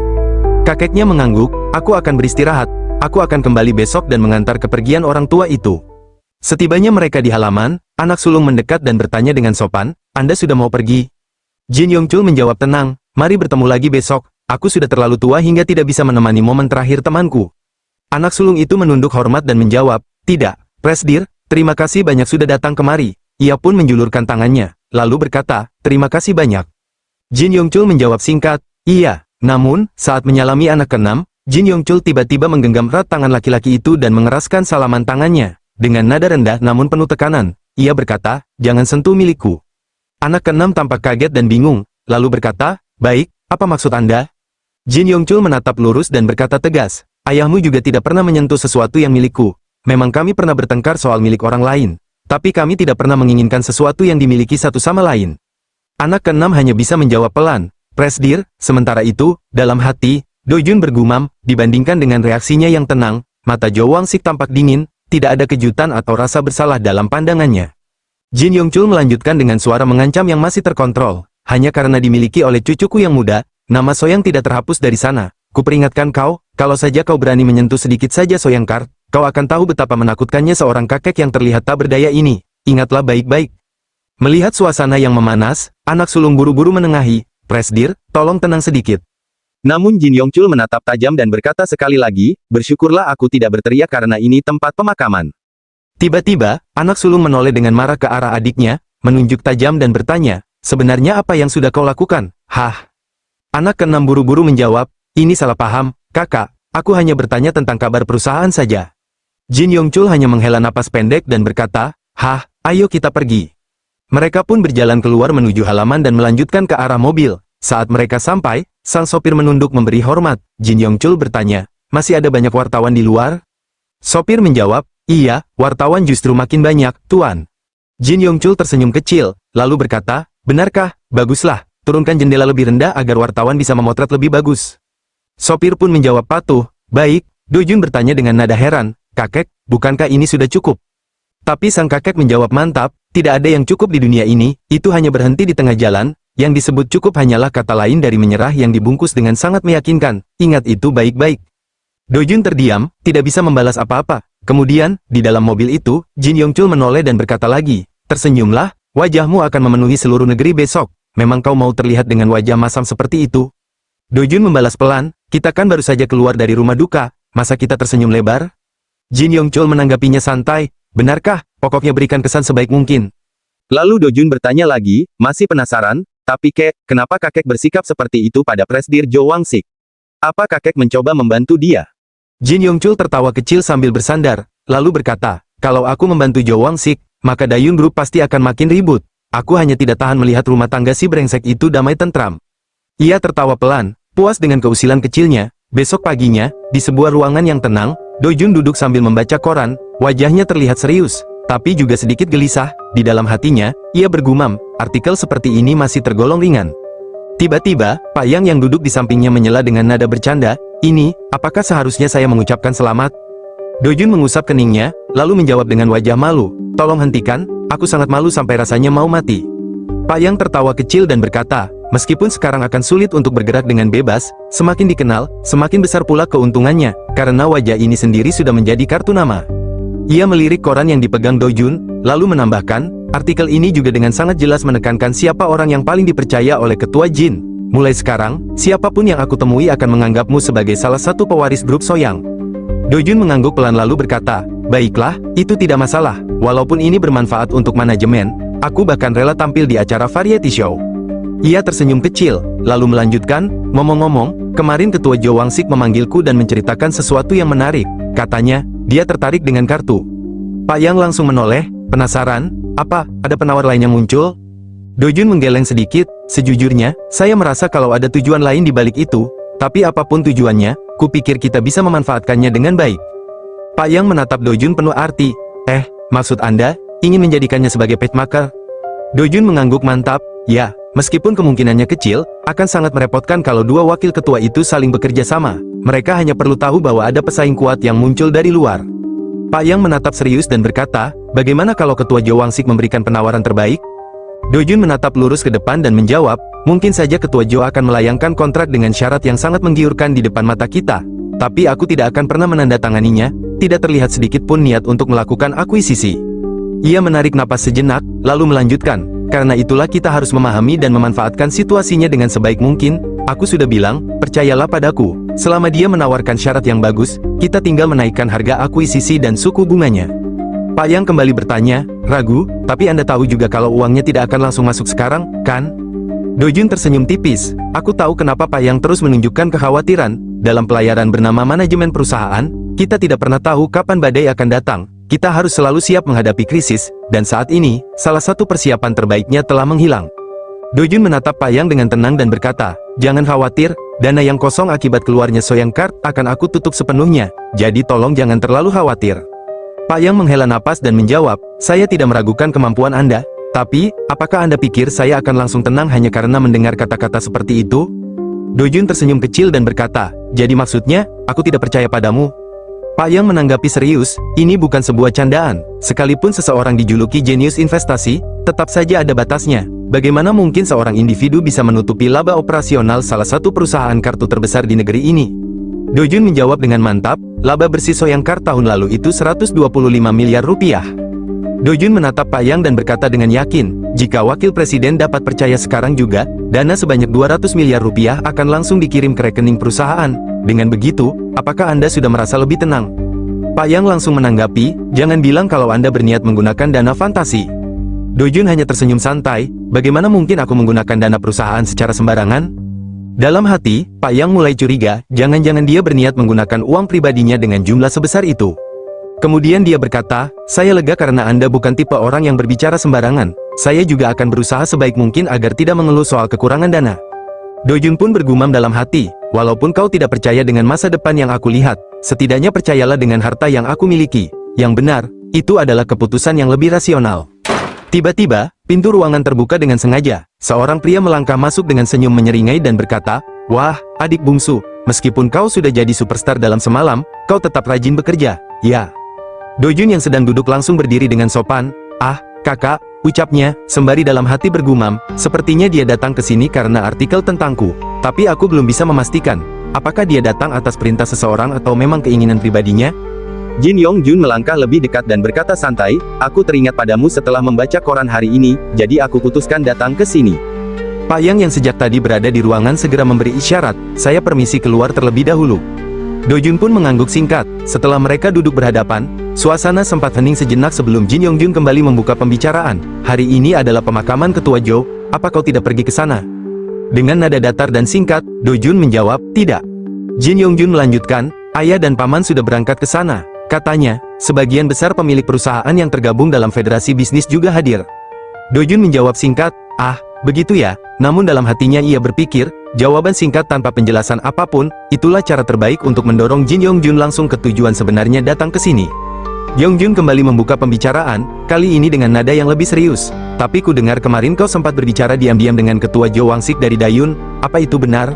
Kakeknya mengangguk, aku akan beristirahat, aku akan kembali besok dan mengantar kepergian orang tua itu. Setibanya mereka di halaman, anak sulung mendekat dan bertanya dengan sopan, Anda sudah mau pergi? Jin Yongchul menjawab tenang, mari bertemu lagi besok, aku sudah terlalu tua hingga tidak bisa menemani momen terakhir temanku. Anak sulung itu menunduk hormat dan menjawab, tidak, Presdir, terima kasih banyak sudah datang kemari. Ia pun menjulurkan tangannya, lalu berkata, terima kasih banyak. Jin Yongchul menjawab singkat, iya, namun, saat menyalami anak keenam, Jin Yongchul tiba-tiba menggenggam erat tangan laki-laki itu dan mengeraskan salaman tangannya. Dengan nada rendah namun penuh tekanan, ia berkata, jangan sentuh milikku. Anak keenam tampak kaget dan bingung, lalu berkata, baik, apa maksud Anda? Jin Yongchul menatap lurus dan berkata tegas, ayahmu juga tidak pernah menyentuh sesuatu yang milikku. Memang kami pernah bertengkar soal milik orang lain, tapi kami tidak pernah menginginkan sesuatu yang dimiliki satu sama lain. Anak keenam hanya bisa menjawab pelan, Presdir. Sementara itu, dalam hati, Dojun bergumam, dibandingkan dengan reaksinya yang tenang, mata Jo Wangsik tampak dingin, tidak ada kejutan atau rasa bersalah dalam pandangannya. Jin Yongchul melanjutkan dengan suara mengancam yang masih terkontrol, hanya karena dimiliki oleh cucuku yang muda, nama Soyang tidak terhapus dari sana. Kuperingatkan kau, kalau saja kau berani menyentuh sedikit saja Soyangkar, kau akan tahu betapa menakutkannya seorang kakek yang terlihat tak berdaya ini. Ingatlah baik-baik. Melihat suasana yang memanas, anak sulung buru-buru menengahi, Presdir, tolong tenang sedikit. Namun Jin Yongchul menatap tajam dan berkata sekali lagi, bersyukurlah aku tidak berteriak karena ini tempat pemakaman. Tiba-tiba, anak sulung menoleh dengan marah ke arah adiknya, menunjuk tajam dan bertanya, sebenarnya apa yang sudah kau lakukan? Hah? Anak keenam buru-buru menjawab, ini salah paham, kakak, aku hanya bertanya tentang kabar perusahaan saja. Jin Yongchul hanya menghela napas pendek dan berkata, hah, ayo kita pergi. Mereka pun berjalan keluar menuju halaman dan melanjutkan ke arah mobil. Saat mereka sampai, sang sopir menunduk memberi hormat. Jin Yongchul bertanya, masih ada banyak wartawan di luar? Sopir menjawab, iya, wartawan justru makin banyak, Tuan. Jin Yongchul tersenyum kecil, lalu berkata, benarkah? Baguslah, turunkan jendela lebih rendah agar wartawan bisa memotret lebih bagus. Sopir pun menjawab patuh, baik. Dojun bertanya dengan nada heran, kakek, bukankah ini sudah cukup? Tapi sang kakek menjawab mantap, tidak ada yang cukup di dunia ini, itu hanya berhenti di tengah jalan, yang disebut cukup hanyalah kata lain dari menyerah yang dibungkus dengan sangat meyakinkan, ingat itu baik-baik. Dojun terdiam, tidak bisa membalas apa-apa. Kemudian, di dalam mobil itu, Jin Yongchul menoleh dan berkata lagi, tersenyumlah, wajahmu akan memenuhi seluruh negeri besok, memang kau mau terlihat dengan wajah masam seperti itu? Dojun membalas pelan, kita kan baru saja keluar dari rumah duka, masa kita tersenyum lebar? Jin Yongchul menanggapinya santai, benarkah? Pokoknya berikan kesan sebaik mungkin. Lalu Dojun bertanya lagi, masih penasaran, tapi kek, kenapa kakek bersikap seperti itu pada Presdir Jo Wangsik? Apa kakek mencoba membantu dia? Jin Yongchul tertawa kecil sambil bersandar, lalu berkata, kalau aku membantu Jo Wangsik, maka Dayun Group pasti akan makin ribut. Aku hanya tidak tahan melihat rumah tangga si brengsek itu damai tentram. Ia tertawa pelan, puas dengan keusilan kecilnya. Besok paginya, di sebuah ruangan yang tenang, Dojun duduk sambil membaca koran, wajahnya terlihat serius, tapi juga sedikit gelisah. Di dalam hatinya, ia bergumam, artikel seperti ini masih tergolong ringan. Tiba-tiba, Pak Yang yang duduk di sampingnya menyela dengan nada bercanda, ini, apakah seharusnya saya mengucapkan selamat? Dojun mengusap keningnya, lalu menjawab dengan wajah malu, tolong hentikan, aku sangat malu sampai rasanya mau mati. Pak Yang tertawa kecil dan berkata, meskipun sekarang akan sulit untuk bergerak dengan bebas, semakin dikenal, semakin besar pula keuntungannya, karena wajah ini sendiri sudah menjadi kartu nama. Ia melirik koran yang dipegang Dojun, lalu menambahkan, artikel ini juga dengan sangat jelas menekankan siapa orang yang paling dipercaya oleh Ketua Jin. Mulai sekarang, siapapun yang aku temui akan menganggapmu sebagai salah satu pewaris grup Soyang. Dojun mengangguk pelan lalu berkata, baiklah, itu tidak masalah, walaupun ini bermanfaat untuk manajemen, aku bahkan rela tampil di acara variety show. Ia tersenyum kecil, lalu melanjutkan, ngomong-ngomong, kemarin Ketua Jo Wangsik memanggilku dan menceritakan sesuatu yang menarik. Katanya, dia tertarik dengan kartu. Pak Yang langsung menoleh, penasaran, apa, ada penawar lain yang muncul? Dojun menggeleng sedikit, sejujurnya, saya merasa kalau ada tujuan lain di balik itu, tapi apapun tujuannya, kupikir kita bisa memanfaatkannya dengan baik. Pak Yang menatap Dojun penuh arti, maksud Anda, ingin menjadikannya sebagai pacemaker? Dojun mengangguk mantap, ya, meskipun kemungkinannya kecil, akan sangat merepotkan kalau dua wakil ketua itu saling bekerja sama. Mereka hanya perlu tahu bahwa ada pesaing kuat yang muncul dari luar. Pak Yang menatap serius dan berkata, bagaimana kalau ketua Jowangsik memberikan penawaran terbaik? Dojun menatap lurus ke depan dan menjawab, mungkin saja ketua Jo akan melayangkan kontrak dengan syarat yang sangat menggiurkan di depan mata kita. Tapi aku tidak akan pernah menandatanganinya, tidak terlihat sedikit pun niat untuk melakukan akuisisi. Ia menarik napas sejenak, lalu melanjutkan, karena itulah kita harus memahami dan memanfaatkan situasinya dengan sebaik mungkin. Aku sudah bilang, percayalah padaku, selama dia menawarkan syarat yang bagus, kita tinggal menaikkan harga akuisisi dan suku bunganya. Pak Yang kembali bertanya, ragu, tapi Anda tahu juga kalau uangnya tidak akan langsung masuk sekarang, kan? Dojun tersenyum tipis, aku tahu kenapa Pak Yang terus menunjukkan kekhawatiran. Dalam pelayaran bernama manajemen perusahaan, kita tidak pernah tahu kapan badai akan datang. Kita harus selalu siap menghadapi krisis, dan saat ini, salah satu persiapan terbaiknya telah menghilang. Dojun menatap Pak Yang dengan tenang dan berkata, jangan khawatir, dana yang kosong akibat keluarnya Soyang Card akan aku tutup sepenuhnya, jadi tolong jangan terlalu khawatir. Pak Yang menghela napas dan menjawab, saya tidak meragukan kemampuan Anda, tapi, apakah Anda pikir saya akan langsung tenang hanya karena mendengar kata-kata seperti itu? Dojun tersenyum kecil dan berkata, jadi maksudnya, aku tidak percaya padamu. Pak Yang menanggapi serius, ini bukan sebuah candaan. Sekalipun seseorang dijuluki jenius investasi, tetap saja ada batasnya. Bagaimana mungkin seorang individu bisa menutupi laba operasional salah satu perusahaan kartu terbesar di negeri ini? Dojun menjawab dengan mantap, laba bersih Soyang Card tahun lalu itu 125 miliar rupiah. Dojun menatap Pak Yang dan berkata dengan yakin, jika wakil presiden dapat percaya sekarang juga, dana sebanyak 200 miliar rupiah akan langsung dikirim ke rekening perusahaan. Dengan begitu, apakah Anda sudah merasa lebih tenang? Pak Yang langsung menanggapi, jangan bilang kalau Anda berniat menggunakan dana fantasi. Dojun hanya tersenyum santai, bagaimana mungkin aku menggunakan dana perusahaan secara sembarangan? Dalam hati, Pak Yang mulai curiga, jangan-jangan dia berniat menggunakan uang pribadinya dengan jumlah sebesar itu. Kemudian dia berkata, saya lega karena Anda bukan tipe orang yang berbicara sembarangan. Saya juga akan berusaha sebaik mungkin agar tidak mengeluh soal kekurangan dana. Dojun pun bergumam dalam hati, walaupun kau tidak percaya dengan masa depan yang aku lihat, setidaknya percayalah dengan harta yang aku miliki. Yang benar, itu adalah keputusan yang lebih rasional. Tiba-tiba, pintu ruangan terbuka dengan sengaja. Seorang pria melangkah masuk dengan senyum menyeringai dan berkata, wah, adik bungsu, meskipun kau sudah jadi superstar dalam semalam, kau tetap rajin bekerja, ya. Dojun yang sedang duduk langsung berdiri dengan sopan, kakak, ucapnya, sembari dalam hati bergumam, sepertinya dia datang ke sini karena artikel tentangku, tapi aku belum bisa memastikan, apakah dia datang atas perintah seseorang atau memang keinginan pribadinya? Jin Yongjun melangkah lebih dekat dan berkata santai, aku teringat padamu setelah membaca koran hari ini, jadi aku putuskan datang ke sini. Pak Yang sejak tadi berada di ruangan segera memberi isyarat, saya permisi keluar terlebih dahulu. Dojun pun mengangguk singkat, setelah mereka duduk berhadapan, suasana sempat hening sejenak sebelum Jin Yongjun kembali membuka pembicaraan, hari ini adalah pemakaman ketua Jo, apa kau tidak pergi ke sana? Dengan nada datar dan singkat, Dojun menjawab, tidak. Jin Yongjun melanjutkan, ayah dan paman sudah berangkat ke sana. Katanya, sebagian besar pemilik perusahaan yang tergabung dalam federasi bisnis juga hadir. Dojun menjawab singkat, begitu ya, namun dalam hatinya ia berpikir, jawaban singkat tanpa penjelasan apapun, itulah cara terbaik untuk mendorong Jin Yongjun langsung ke tujuan sebenarnya datang ke sini. Yongjun kembali membuka pembicaraan, kali ini dengan nada yang lebih serius. Tapi ku dengar kemarin kau sempat berbicara diam-diam dengan ketua Jowangsik dari Dayun, apa itu benar?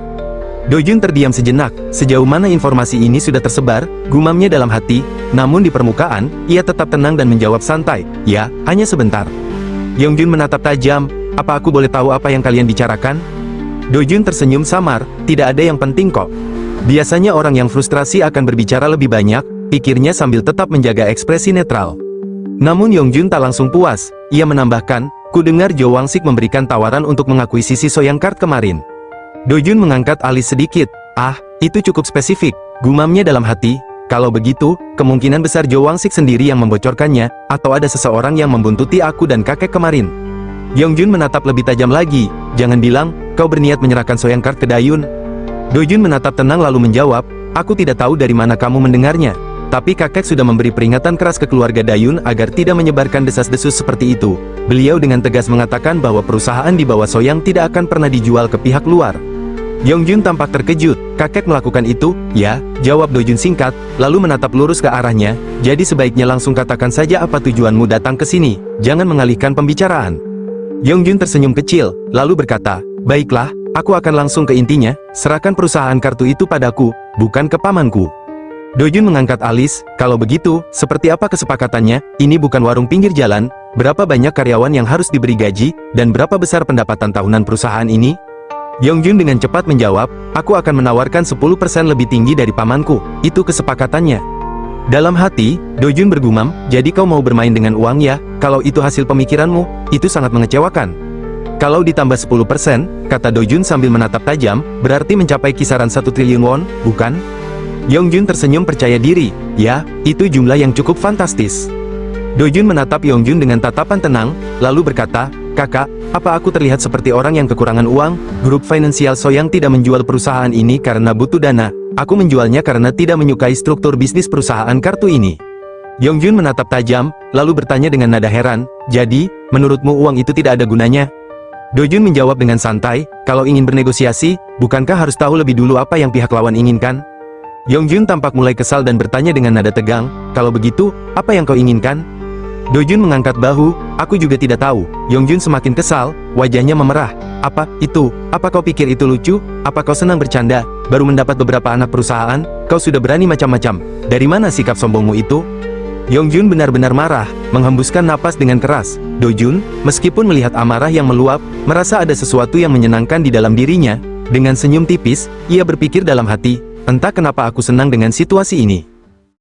Dojun terdiam sejenak, sejauh mana informasi ini sudah tersebar, gumamnya dalam hati, namun di permukaan, ia tetap tenang dan menjawab santai, ya, hanya sebentar. Yongjun menatap tajam, apa aku boleh tahu apa yang kalian bicarakan? Dojun tersenyum samar, tidak ada yang penting kok. Biasanya orang yang frustrasi akan berbicara lebih banyak, pikirnya sambil tetap menjaga ekspresi netral. Namun Yongjun tak langsung puas, ia menambahkan, ku dengar Jowangsik memberikan tawaran untuk mengakuisisi Soyang Card kemarin. Dojun mengangkat alis sedikit, itu cukup spesifik, gumamnya dalam hati, kalau begitu, kemungkinan besar Jowangsik sendiri yang membocorkannya, atau ada seseorang yang membuntuti aku dan kakek kemarin. Yongjun menatap lebih tajam lagi, jangan bilang, kau berniat menyerahkan Soyang Card ke Dayun. Dojun menatap tenang lalu menjawab, aku tidak tahu dari mana kamu mendengarnya. Tapi kakek sudah memberi peringatan keras ke keluarga Dayun agar tidak menyebarkan desas-desus seperti itu. Beliau dengan tegas mengatakan bahwa perusahaan di bawah Soyang tidak akan pernah dijual ke pihak luar. Yongjun tampak terkejut. Kakek melakukan itu? Ya, jawab Dojun singkat, lalu menatap lurus ke arahnya. Jadi sebaiknya langsung katakan saja apa tujuanmu datang ke sini. Jangan mengalihkan pembicaraan. Yongjun tersenyum kecil, lalu berkata, baiklah, aku akan langsung ke intinya. Serahkan perusahaan kartu itu padaku, bukan ke pamanku. Dojun mengangkat alis, kalau begitu, seperti apa kesepakatannya? Ini bukan warung pinggir jalan. Berapa banyak karyawan yang harus diberi gaji, dan berapa besar pendapatan tahunan perusahaan ini? Yongjun dengan cepat menjawab, aku akan menawarkan 10% lebih tinggi dari pamanku, itu kesepakatannya. Dalam hati, Dojun bergumam, jadi kau mau bermain dengan uang ya? Kalau itu hasil pemikiranmu, itu sangat mengecewakan. Kalau ditambah 10%, kata Dojun sambil menatap tajam, berarti mencapai kisaran 1 triliun won, bukan? Yongjun tersenyum percaya diri, ya, itu jumlah yang cukup fantastis. Dojun menatap Yongjun dengan tatapan tenang, lalu berkata, kakak, apa aku terlihat seperti orang yang kekurangan uang? Grup finansial Soyang tidak menjual perusahaan ini karena butuh dana, aku menjualnya karena tidak menyukai struktur bisnis perusahaan kartu ini. Yongjun menatap tajam, lalu bertanya dengan nada heran, jadi, menurutmu uang itu tidak ada gunanya? Dojun menjawab dengan santai, kalau ingin bernegosiasi, bukankah harus tahu lebih dulu apa yang pihak lawan inginkan? Yongjun tampak mulai kesal dan bertanya dengan nada tegang, kalau begitu, apa yang kau inginkan? Dojun mengangkat bahu, aku juga tidak tahu. Yongjun semakin kesal, wajahnya memerah. Apa, itu? Apa kau pikir itu lucu? Apa kau senang bercanda? Baru mendapat beberapa anak perusahaan, kau sudah berani macam-macam. Dari mana sikap sombongmu itu? Yongjun benar-benar marah, menghembuskan napas dengan keras. Dojun, meskipun melihat amarah yang meluap, merasa ada sesuatu yang menyenangkan di dalam dirinya. Dengan senyum tipis, ia berpikir dalam hati, entah kenapa aku senang dengan situasi ini.